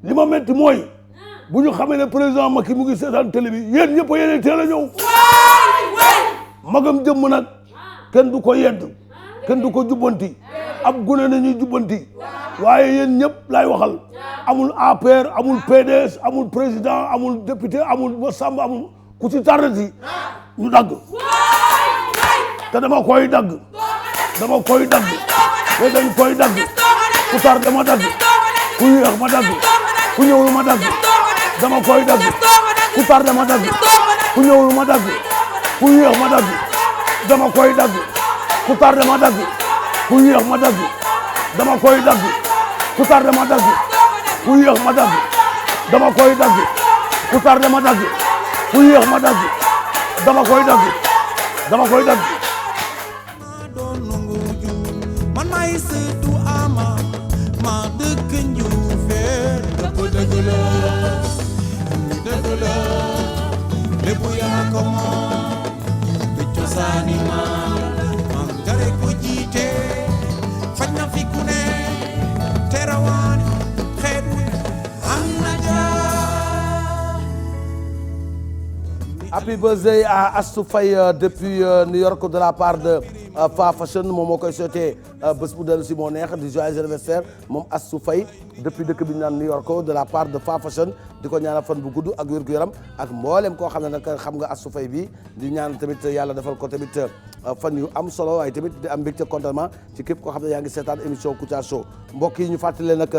li ma metti mooy bu ñu xamee ne président Macky mu ngi seetaan télé bi yéen ñëpp a yéene teel a ñëw magam jëmm nag kenn du ko yedd kenn du ko jubbanti ab gune nañuy jubbanti waaye yéen ñëpp lay waxal amul APR amul PDS amul président amul député amul Samba amul ku ci tardati ñu dagg te dama koy dagg te dañ koy dagg ku tardé ma dagg ku yéex ma dagg ku ñëwul ma dagg dama koy dagg ku tardé ma dagg ku ñëwul ma dagg ku yéex ma dagg dama koy dagg ku tardé ma dagg ku yéex ma dagg dama koy dagg ku tardé ma dagg ku yéex ma dagg dama koy dagg ku tardé ma dagg ku yéex ma dagg dama koy dagg man may seetu ama ma dëkk Njuufeen dëgg la lépp yaa ko moom du cosaani maam jare ko jiite faj na fi ku ne terawaan xeet wi am na jaar. Happy birthday à Astou Faye depuis New York de la part de Fa Fashion moom moo koy souhaité bés bu dellu si moo neex di joyeux anniversaire moom Astou Faye depuis dëkk bi ñu naan New York de la part de Fa Fashion di ko ñaanal fan bu gudd ak wér gu yaram ak mboolem koo xam ne nag xam nga Astou Faye bi di ñaan tamit yàlla defal ko tamit fan yu am solo waaye tamit di am mbégte contentement ci képp koo xam ne yaa ngi seetaan émission Kouthia Show mbokk yi ñu fàttali nag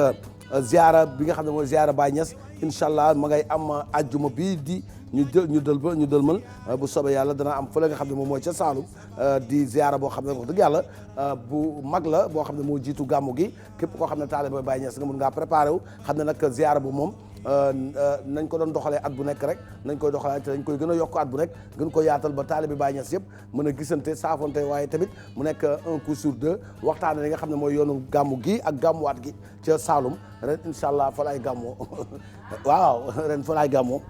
ziara bi nga xam ne mooy ziara Baye Niass incha allah ma ngay am ajjuma bii di ñu dëlmal bu soobee yàlla dana am fële nga xam ne moom mooy ca Saalum di ziara boo xam ne wax dëgg yàlla bu mag la boo xam ne moo jiitu gàmmu gi képp koo xam ne taalibe Baye Niass nga mun ngaa préparé wu xam ne nag ziara bu moom nañ ko doon doxalee at bu nekk rek nañ koy doxalee te dañ koy gën a yokk at bu nekk gën ko yaatal ba taalibe Baye Niass yëpp mën a gisante saafonte waaye tamit mu nekk un coup sur deux waxtaane li nga xam ne mooy yoonu gàmmu gi ak gàmmuwaat gi ca Saalum ren incha allah fa laay gàmmoo waaw ren fa laay gàmmoo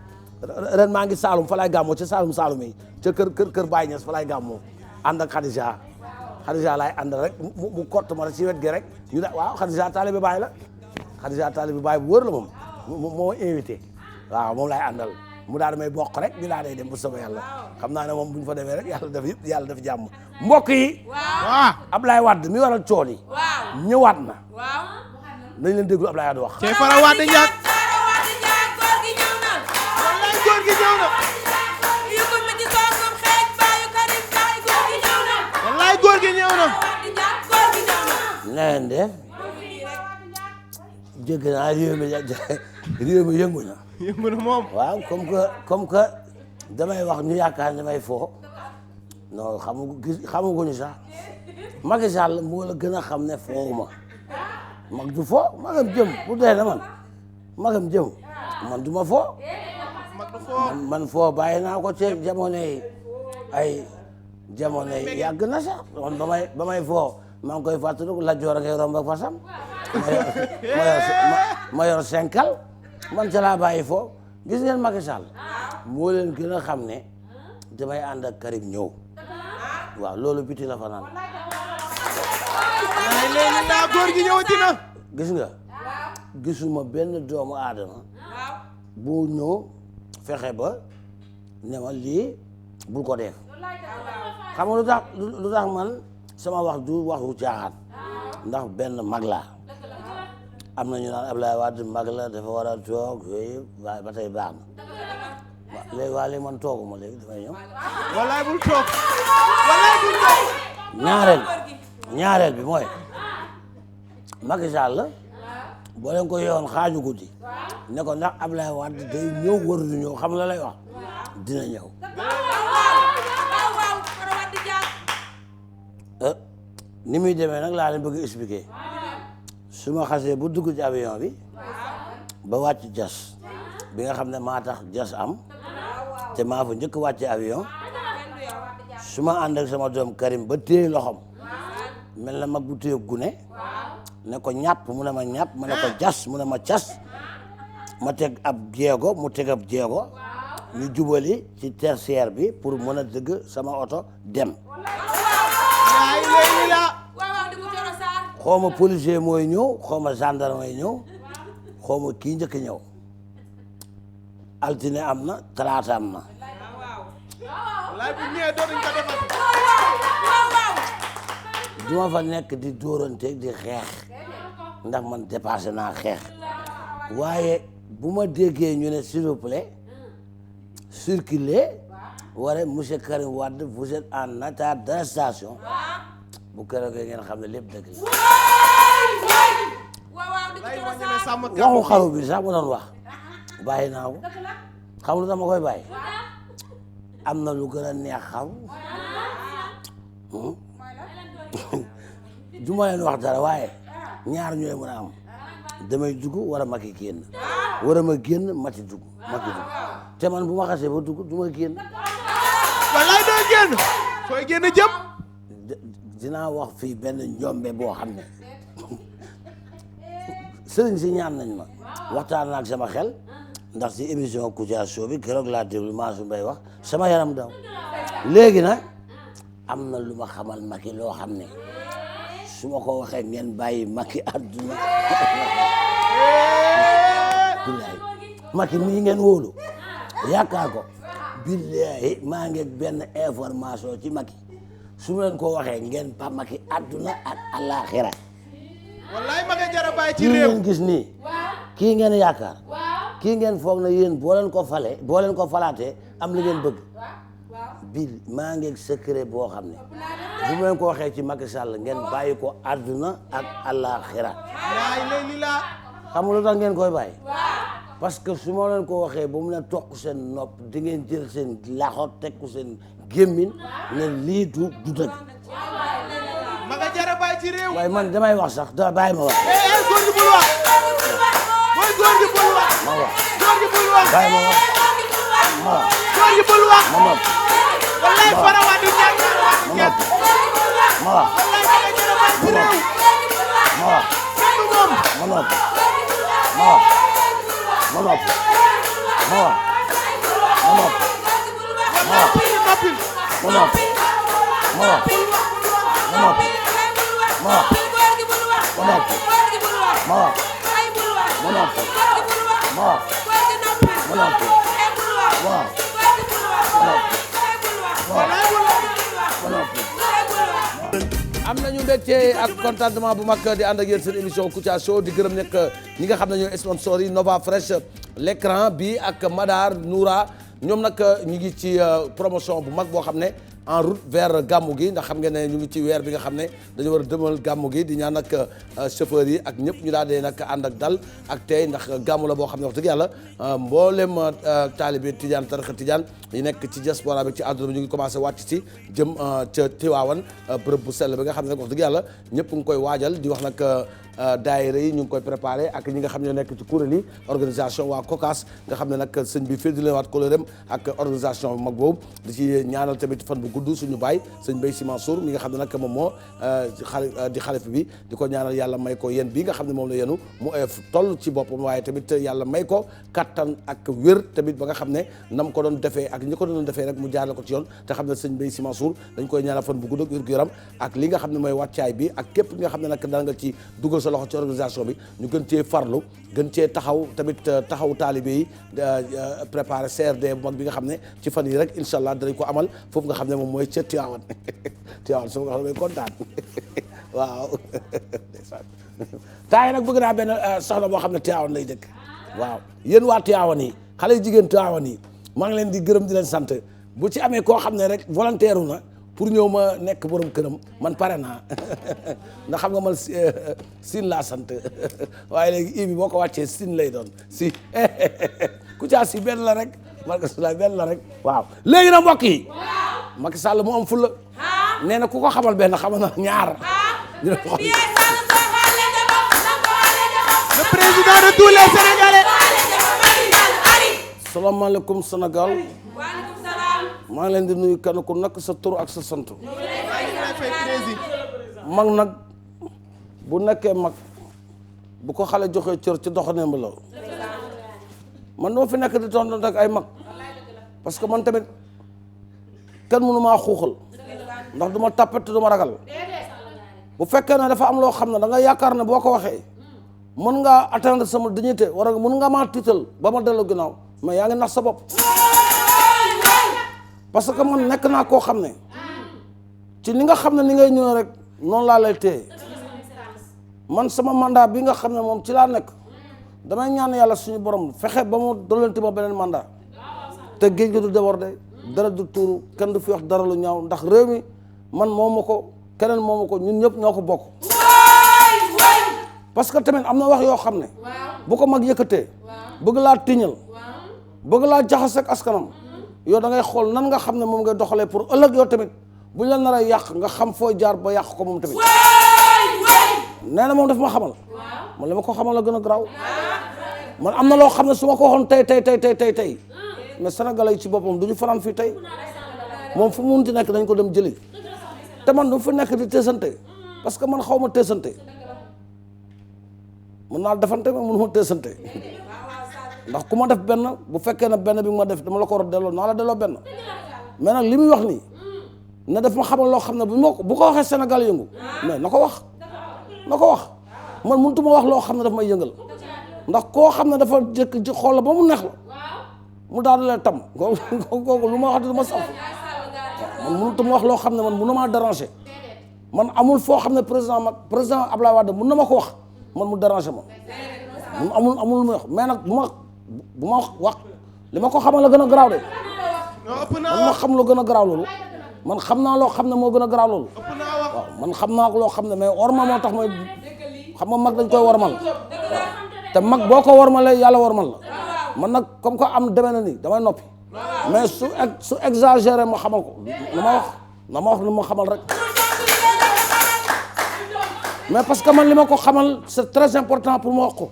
ren maa ngi Saalum fa laay gàmmoo ca Saalum yi ca kër Baye Niass fa laay gàmmoo ànd ak Khadija laay ànd rek mu kott ma ci wet gi rek ñu da waaw Khadija taalibe Baye la Khadija taalibe Baye bu wër la moom moo invité waaw moom laay àndal mu daal may bokk rek ñu daal day dem bu soobee yàlla xam naa ne moom bu ñu fa demee rek yàlla def jàmm mbokk yi waaw Ablaye Wade mi waral cool yi ñëwaat na nañ leen déglu Ablaye Wade wax cey fara Wade ñaak góor gi ñëw na wallaay góor gi ñëw na leen de jégg naa réew mi yëngu na yëngu na moom waaw comme que damay wax ñu yaakaar damay foo non xamuguñu sax Macky Sall moo la gën a xam ne foowuma mag du foo magam jëm bu dee na man magam jëm man du ma foo man foo bàyyi naa ko ci jamono yi ay jamono yi yàgg na sax man ba may foo maa ngi koy fàttaliku la joor a ngay romb ak fasam ma yor senkal man ca laa bàyyi foo gis ngeen Macky Sall moo leen gën a xam ne damay ànd ak Karim ñëw waaw loolu biti la fa naan léegi daa góor gi ñëwati na gis nga gisuma benn doomu aadama bu ñëw fexe ba ne ma lii bul ko def xam nga lu tax man sama wax du waxu caaxaan ndax benn mag laa am na ñu naan Abdoulaye Wade mag la dafa war a toog yooyu waaye ba tey baax na léegi waa léegi man tooguma léegi damay ñëw wallaay bul toog wallaay bul toog ñaareel bi mooy Macky Sall boo leen ko yoon xaaju guddi ne ko ndax Abdoulaye Wade day ñëw war du ñëw xam la lay wax dina ñëw ni muy demee nag laa leen bëgg expliquer su ma xasee bu dugg ci avion bi ba wàcc jas bi nga xam ne maa tax jas am te maa fa njëkk wàcce avion su ma ànd ak sama doom Karim ba téye loxom mel na mag bu téye gune ne ko ñàpp mu ne ma ñàpp ma ne ko jas mu ne ma cas ma teg ab jéego mu teg ab jéego ñu jubali ci tertiaire bi pour mën a dëgg sama oto dem xawma policier mooy ñëw xawma gendarme mooy ñëw xawma kii njëkk ñëw altine am na talaata am na wallaay bu ñëwee dootuñ ko defati duma fa nekk di dóoranteeg di xeex ndax man dépassé naa xeex waaye bu ma déggee ñu ne s'il vous plaît circulez wala monsieur Karim Wade vous êtes en état d'arrestation bu keroogee ngeen xam ne lépp dëgg la waxu xaru bi sax mu doon wax bàyyi naa ko xam lu dama koy bàyyi am na lu gën a neex xaru du ma leen wax dara waaye ñaar ñooy mën a am damay dugg war a Macky génn war a ma génn Macky dugg te man bu ma xasee ba dugg du ma génn wallaay doo génn fooy génn jëm dinaa wax fii benn njombe boo xam ne sëriñ si ñaan nañ ma waxtaan naa ak sama xel ndax si émission Kouthia Show bi keroog laa déglu Mansour Mbaye wax sama yaram daw léegi nag am na lu ma xamal Macky loo xam ne su ma ko waxee ngeen bàyyi Macky àdduna billahi Macky mii ngeen wóolu yaakaar ko billahi maa ngi benn information ci Macky su ma leen ko waxee ngeen pa Macky àdduna ak àllaaxira wallaay ma nga jara bàyyi ci kii réew ngeen gis nii kii ngeen yaakaar kii ngeen foog na yéen boo leen ko falaatee am li ngeen bëgg bil maa ngi secret boo xam ne bu ma leen ko waxee ci Macky Sall ngeen bàyyi ko àdduna ak àllaaxira laay lay li laa xam nga lu tax ngeen koy bàyyi parce que su ma leen ko waxee ba mu ne toq seen nopp di ngeen jël seen laxo teg ko seen gémmiñ ne lii du dëgg ma nga jara bàyyi ci réew waaye man damay wax sax da bàyyi ma wax góor gi bul wax mooy góor gi bul wax ma wax góor gi bul wax bàyyi ma wax ma wax góor gi bul wax ma nopp wallaay farawa du ñàkk ma nopp ma wax wallaay ma nga jara bàyyi ci réew ma wax kenn du moom ma nopp ma wax ma nopp ma wax ma nopp ma wax noppil ma nopp ma wax ma nopp ma wax ma nopp ma wax ma nopp ma wax ma nopp ma wax am nañu mbégte ak contentement bu mag di ànd ak yéen seen émission Kouthia Show di gërëm nekk ñi nga xam ne ñooy sponsors yi Nova Fresh l'écran bi ak Madar Noura ñoom nag ñu ngi ci promotion bu mag boo xam ne en route vers gàmmu gi ndax xam ngeen ne ñu ngi ci weer bi nga xam ne dañu war a demal gàmmu gi di ñaan nag chauffeur yi ak ñëpp ñu daal di nag ànd ak dal ak tey ndax gàmmu la boo xam ne wax dëgg yàlla mboolem taalibe Tidiane tarixa Tidiane yi nekk ci diaspora bi ci àdduna bi ñu ngi commencé wàcc ci jëm ca Tiwaawan bërëb bu sell bi nga xam ne nag wax dëgg yàlla ñëpp ngi koy waajal di wax nag daayira yi ñu ngi koy préparé ak ñi nga xam ne nekk ci kuréel yi organisation waa COCAS nga xam ne nag sëñ bi fii di leen waat kóllëreem ak organisation mag boobu di ci ñaanal tamit fan bu gudd suñu baay sëñ Mbaye Sy Mansour mi nga xam ne nag moom moo di xalif bi di ko ñaanal yàlla may ko yéen bi nga xam ne moom la yenu mu toll ci boppam waaye tamit yàlla may ko kattan ak wér tamit ba nga xam ne nam ko doon defee ak ñi ko doon defee rek mu jaarale ko ci yoon te xam ne sëñ Mbaye Sy Mansour dañ koy ñaanal fan bu gudd ak wér gu yaram ak li nga xam ne mooy wàccaay bi ak képp nga xam ne nag da nga ci dugal sa loxo ci organisation bi ñu gën cee farlu gën cee taxaw tamit taxaw taalibe yi préparé CRD bu mag bi nga xam ne ci fan yi rek incha allah danañ ko amal foofu nga xam ne moom mooy ca Tivaouane Tivaouane su ma ko xam ne kontaan waaw temps yi nag bëgg naa benn soxna boo xam ne Tivaouane lay dëkk waaw yéen waa Tivaouane yi xale yu jigéen Tivaouane yi maa ngi leen di gërëm di leen sant bu ci amee koo xam ne rek volontaire na pour ñëw ma nekk borom këram man pare naa ndax xam nga man Sine laa sant waaye léegi i bi boo ko wàccee Sine lay doon si ku caa si benn la rek marka sula benn la rek waaw léegi na mbokk yi Macky Sall mu am fulla nee na ku ko xamal benn xamal na ñaar Le président de tous les Sénégalais. salaamaaleykum Sénégal maa ngi leen di nuyu kenn ku nekk sa tur ak sa sant mag nag bu nekkee mag bu ko xale joxee cër ci doxaneem la man dama fi nekk di tonton ak ay mag parce que man tamit kenn mënu maa xuuxal ndax du ma tàppet du ma ragal bu fekkee ne dafa am loo xam ne da nga yaakaar ne boo ko waxee mën ngaa atteindre sama dignité wala mën nga maa tiital ba ma dellu ginnaaw mais yaa ngi nax sa bopp parce que man nekk naa koo xam ne ci li nga xam ne ni ngay ñëw rek noonu laa lay téye man sama mandat bi nga xam ne moom ci laa nekk damay ñaan yàlla suñu borom fexe ba mu dolanti ma beneen mandat te géej gi du débordé dara du tuuru kenn du fi wax dara lu ñaaw ndax réew mi man moomu ko keneen moomu ko ñun ñëpp ñoo ko bokk parce que tamit am na wax yoo xam ne bu ko mag yëkkatee bëgg laa tiñal bëgg laa jaxase ak askanam yow da ngay xool nan nga xam ne moom ngay doxalee pour ëllëg yow tamit bu ñu la nar a yàq nga xam foo jaar ba yàq ko moom tamit nee na moom daf ma xamal man li ma ko xamal la gën a garaaw man am na loo xam ne su ma ko waxoon tey mais sénégalais yi ci boppam du ñu fanaan fii tey moom fu mu munti nekk dañ ko dem jëli te man du fi nekk di teesante parce que man xaw ma teesante mën naa defante mais mënu ma teesante ndax ku ma def benn bu fekkee ne benn bi ma def dama la ko war a delloo naa la delloo benn mais nag li muy wax nii ne daf ma xamal loo xam ne bu ko waxee Sénégal yëngu mais na ko wax man mënutu ma wax loo xam ne daf may yëngal ndax koo xam ne dafa jëkk ji xool la ba mu neex la mu daal di leen tam kooku lu ma wax dama saf man mënutu ma wax loo xam ne man mënu maa déranger man amul foo xam ne président Abdoulaye Wade mën na ma ko wax man mu déranger ma amul mu wax mais nag bu ma wax li ma ko xamal la gën a garaaw de man ma xam lu gën a garaaw loolu man xam naa loo xam ne moo gën a garaaw loolu waaw man xam naa ko loo xam ne mais worma moo tax may xam nga mag dañ koy wormal waaw te mag boo ko wormalee yàlla wormal la man nag comme que am demee na nii damay noppi mais su exagéré ma xamal ko na ma wax lu ma xamal rek mais parce que man li ma ko xamal c'est très important pour ma wax ko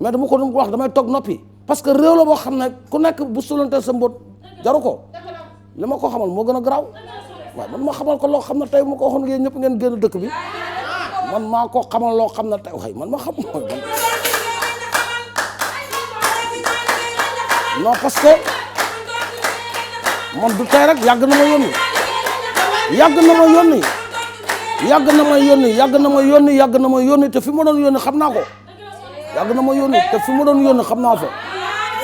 mais dama ko wax damay toog noppi parce que réew la boo xam ne ku nekk bu sulante sa mbóot jaru ko li ma ko xamal moo gën a garaaw waaw man ma xamal ko loo xam ne tey ma ko waxoon ngeen ñëpp ngeen génn dëkk bi man maa ko xamal loo xam ne tey waxay man ma xam non parce que man du tey rek yàgg na ma yónni te fi ma doon yónni xam naa ko yàgg na ma yónni te fi ma doon yónni xam naa fa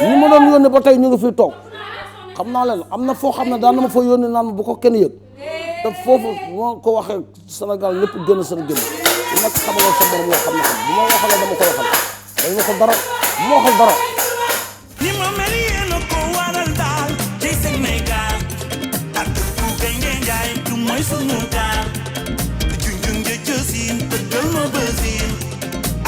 ñi ma doon yónni ba tey ñu ngi fi toog xam naa leen am na foo xam ne daan na ma fa yónni naan ma bu ko kenn yëg te foofu moo ko waxee Sénégal ñëpp génn seen génn bu nekk xamaloo sa borom yoo xam ne bu ma waxalee dama ko waxal dañ ma ko dara bu ma waxal dara ni ma mel yéen a ko waral daal ci Sénégal ak ku gën ngeen sunu gaal junjun nga jësin dëggal ma bësin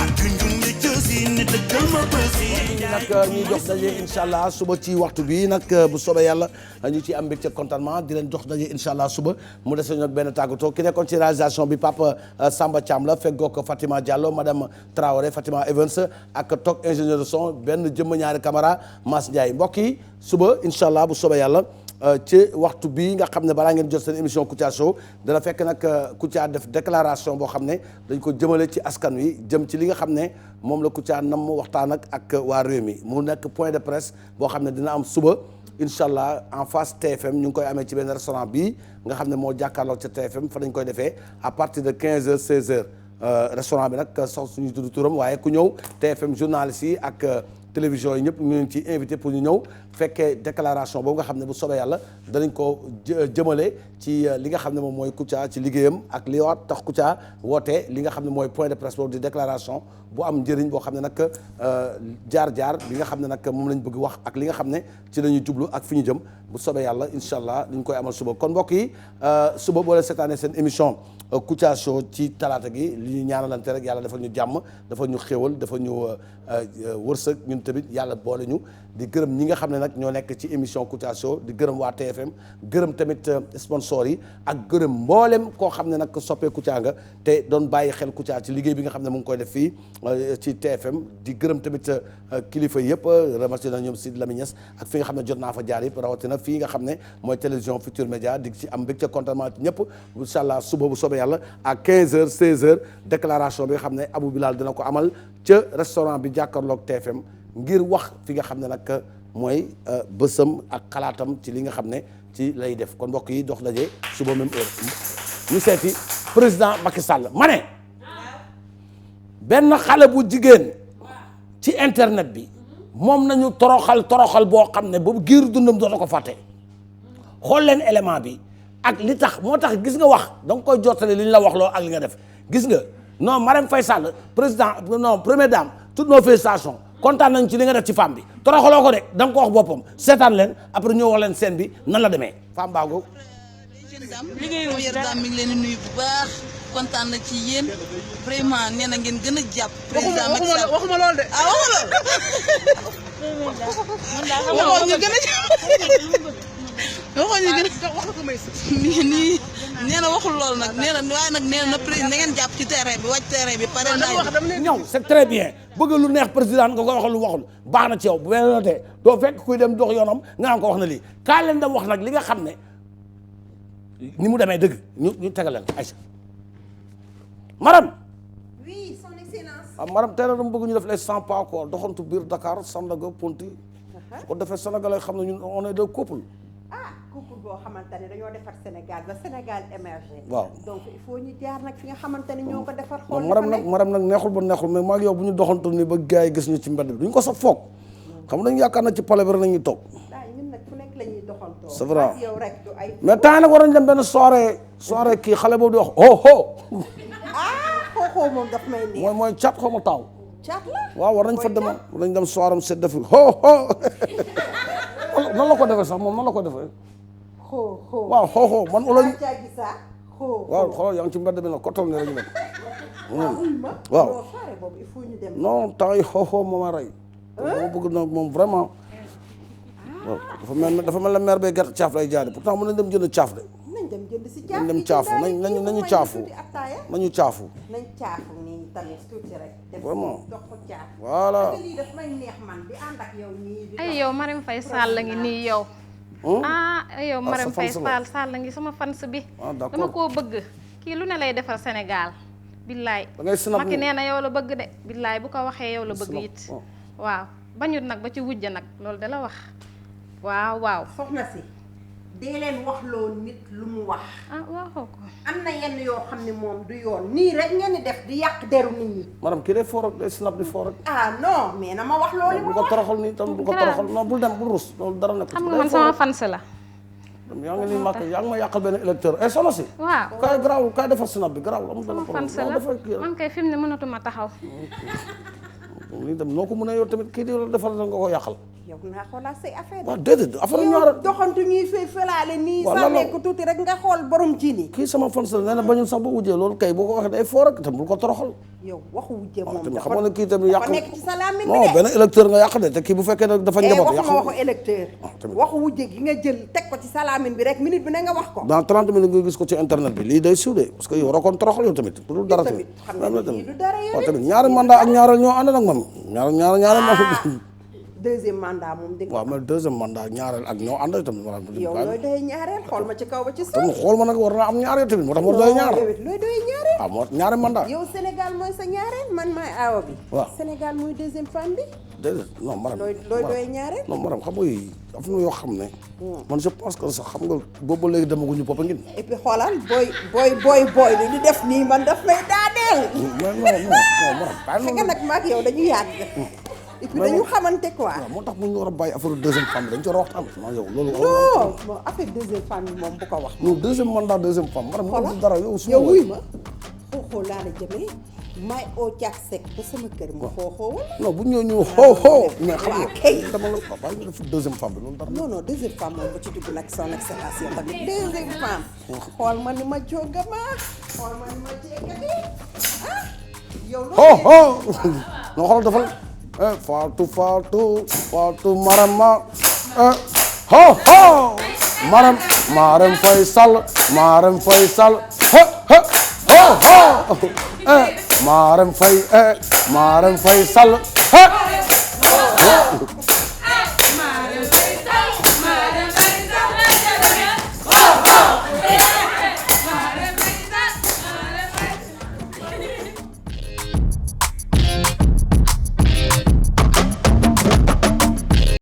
ak junjun nga jësin ni dëggal ma bësin nag ñuy jox daje incha allah suba ci waxtu bi nag bu soobee yàlla ñu ci am mbégte contentement di leen jox daje incha allah suba mu dese ñu ak benn tàggatoo ki nekkoon ci réalisation bi Papa Samba Thiam la feggoog Fatima Diallo madame Traoré Fatima Evans ak toog ingénieur de son benn jëmm ñaari caméra Mass Ndiaye mbokk yi suba incha allah bu soobee yàlla ci waxtu bi nga xam ne balaa ngeen jot seen émission Kouthia Show dana fekk nag Kouthia def déclaration boo xam ne dañ ko jëmale ci askan wi jëm ci li nga xam ne moom la Kouthia nam waxtaan ak waa réew mi mu nekk point de presse boo xam ne dina am suba incha allah en face TFM ñu ngi koy amee ci benn restaurant bii nga xam ne moo jàkkaarloog ca TFM fa dañ koy defee à partir de 15h 16h restaurant bi nag sox suñu tudd turam waaye ku ñëw TFM journalistes yi ak télévision yi ñëpp ñu leen ci invité pour ñu ñëw fekkee déclaration boobu nga xam ne bu soobee yàlla danañ ko jëmale ci li nga xam ne moom mooy Kouthia ci liggéeyam ak li waat tax Kouthia woote li nga xam ne mooy point de presse boobu di déclaration bu am njëriñ boo xam ne nag jaar-jaar li nga xam ne nag moom lañ bëgg wax ak li nga xam ne ci la ñuy jublu ak fi ñu jëm bu soobee yàlla incha allah dañ koy amal suba kon mbokk yi suba boo leen seetaanee seen émission Kouthia Show ci talaata gi li ñu ñaanalante rek yàlla dafa ñu jàmm dafa ñu xéwal dafa ñu wërsëg ñun tamit yàlla boole ñu di gërëm ñi nga xam ne nag ñoo nekk ci émission Kouthia Show di gërëm waa TFM gërëm tamit sponsor yi ak gërëm mboolem koo xam ne nag soppee Kouthia nga te doon bàyyi xel Kouthia ci liggéey bi nga xam ne mu ngi koy def fii ci TFM di gërëm tamit kilifa yëpp remercié na ñoom Sidi Lamine Niass ak fi nga xam ne jot naa fa jaar yëpp rawatina fii nga xam ne mooy télévision Futur Média di ci am mbégte contentement ci ñëpp incha allah suba bu soobee yàlla à 15h 16h déclaration bi nga xam ne Abou Bilal dina ko amal ca restaurant bi jàkkaarloog TFM ngir wax fi nga xam ne nag mooy bësam ak xalaatam ci li nga xam ne ci lay def kon mbokk yi dox daje suba même heure ñu seeti président Macky Sall ma ne benn xale bu jigéen ci internet bi moom nañu toroxal boo xam ne boobu giiru dundam doota ko fàtte xool leen élément bi ak li tax moo tax gis nga wax da nga koy jottale li ñu la wax loo ak li nga def gis nga non Marème Faye Sall président non première dame toutes nos félicitations kontaan nañ ci li nga def ci femme bi toroxaloo ko de da nga ko wax boppam seetaan leen après ñëw wax leen scène bi nan la demee femme baago première dame mi ngi leen di nuyu bu baax kontaan na ci yéen vraiment nee na ngeen gën a jàpp président Macky Sall waxuma lool de ah waxuma ñu gën a jàpp waxoo ñu gën a wax ko may nii nee na waxul loolu nag nee na waaye nag nee na président na ngeen jàpp ci terrain bi wàcc terrain bi pare naa ñëw c'est très bien bëgg lu neex président nga ko waxal lu waxul baax na ci yow bu weesoo doo fekk kuy dem dox yoonam nga naan ko wax na lii kaa leen da wax nag li nga xam ne ni mu demee dëgg ñu tegal leen Aïcha Maram. Oui, son excellence. ah Maram tey dama bëgg ñu def les 100 pas quoi doxantu biir Dakar Sandaga Ponty. su ko defee Sénégalais xam ne ñun on est deux couples. ah couple boo xamante ne dañoo defar Sénégal ba Sénégal émergé. waaw donc il faut ñu jaar nag fi nga xamante ne ñoo ko defar. xool Maram nag neexul ba neexul mais maa ngi yow bu ñu doxantu ni ba gars yi gis ñu ci mbedd bi duñ ko sax foog. xam nga dañu yaakaar na ci palais bi rek nañuy toog. waaw ñun nag fu nekk la ñuy doxantoo. c'est vrai yow rek du ay. mais temps nag war nañ dem benn soirée kii xale boobu di wax oh oh. xooxoo moom daf may neex. mooy cat xaw ma taaw. cat la. waaw war nañ fa dem war nañ dem soiram set def ho ho nan la ko defee sax moom nan la ko defee. xoo waaw xoo xoo man oloñ. waaw xoo xoolal yaa ngi ci mbedd bi nag kottal ne la ñu nekk. waaw soirée boobu il faut ñu dem. non temps yi xoo xoo moom a rey. dama bëgg na moom vraiment. waaw dafa mel ne maire bay gerte caaf lay jaari pourtant mën nañ dem jënd caaf de. nañ dem jënd si caaf nañ dem caafu nañu caafu. nañu caafu. nañ caafu nii tamit tuuti rek. vraiment dox ko caaf. voilà. lii daf may neex man di ànd ak yow nii. ay yow Marème Faye Sall la ngi nii yow. ay yow Marème Faye Sall la ngi sama fans bi. d'accord dama koo bëgg. kii lu ne lay defar Sénégal. billaay da ngay snap Macky nee na yow la bëgg de. billaay bu ko waxee yow la bëgg it. waaw bañut nag ba ci wujja nag loolu da la wax. waaw. soxna si dee leen wax loo nit lu mu wax. waxoo ko. am na yenn yoo xam ne moom du yoon nii rek ngeen di def di yàq deru nit ñi. madame kii day foo rek day snap di foo rek. non mais na ma wax loolu bu ko toroxal nii tam bu ko toroxal non bul dem bul rus loolu dara nekk. xam nga man sama fans la. yaa ngi nii màkk yaa ngi ma yàqal benn électeur soxna si. waaw kaay garaawul kaay defar snap bi garaawul amul benn sama fans la man kay fi mu ne mënatuma taxaw. lii dem noo ko mën a yor tamit kii di defar nga ko yàqal. yow naa xoolaat say affaire waaw déedéet affaire yow ñaareel doxantu ñuy fay fëlaale nii waaw sànnee ko tuuti rek nga xool borom ci nii kii sama fan sa nee na bañul sax ba wujjee loolu kay boo ko waxee day foo rek te bul ko toroxal yow waxu wujje moom tamit xam nga ne kii tamit yàq dafa nekk ci sa làmmiñ bi non de benn électeur nga yàq de te kii bu fekkee ne dafa njaboot yàq waxuma waxu électeur tamit. waxu wujje gi nga jël teg ko ci sa làmmiñ bi rek minute bi ne nga wax ko dans 30 minutes nga gis ko ci internet bi lii day siiw de parce que yow rakoon toroxal yow tamit bu dul dara tamit xam nga ni lii du dara yow waaw tamit ñaari mandat ak ñaareel ñoo ànd nag moom ñaareel deuxième mandat moom di nga waaw mais deuxième mandat ñaareel ak ñoo ànd tamit yow looy doy ñaareel xool ma ci kaw ba ci suuf tamit xool ma nag war naa am ñaareel tamit moo tax moo doy ñaar yow it looy doy ñaareel waaw moo ñaari mandat yow Sénégal mooy sa ñaareel man maay aawa bi waaw Sénégal mooy deuxième femme bi déedéet non maram looy doy ñaareel non maram xam nga yii am na yoo xam ne man je pense que sax xam nga boobu léegi demaguñu bopp ngin et puis xoolal booy li di def nii man daf may daaneel mais non maram xam nga nag maag yow dañu yàgg et puis dañu xamante quoi waaw moo tax mu ñu war a bàyyi affaire deuxième femme bi dañ ci war a waxtaan non yow loolu non bon affaire deuxième femme bi moom bu ko wax non deuxième mandat deuxième femme maram mu dara yow su yow wuy ma xooxoo laa la jëmee may oo caag sec ba sama kër ma xooxoo wala non bu ñëw ñu xoo mais xam nga kay dama la ko bàyyi ñu def deuxième femme bi loolu dara non deuxième femme moom ba ci dugg nag son excellence yow tamit deuxième femme xool ma ni ma jógama xool ma ni ma jéggati ah yow non xoolal defal Fatou Marama Maram Faye Sall Maram Faye Sall Maram Faye Sall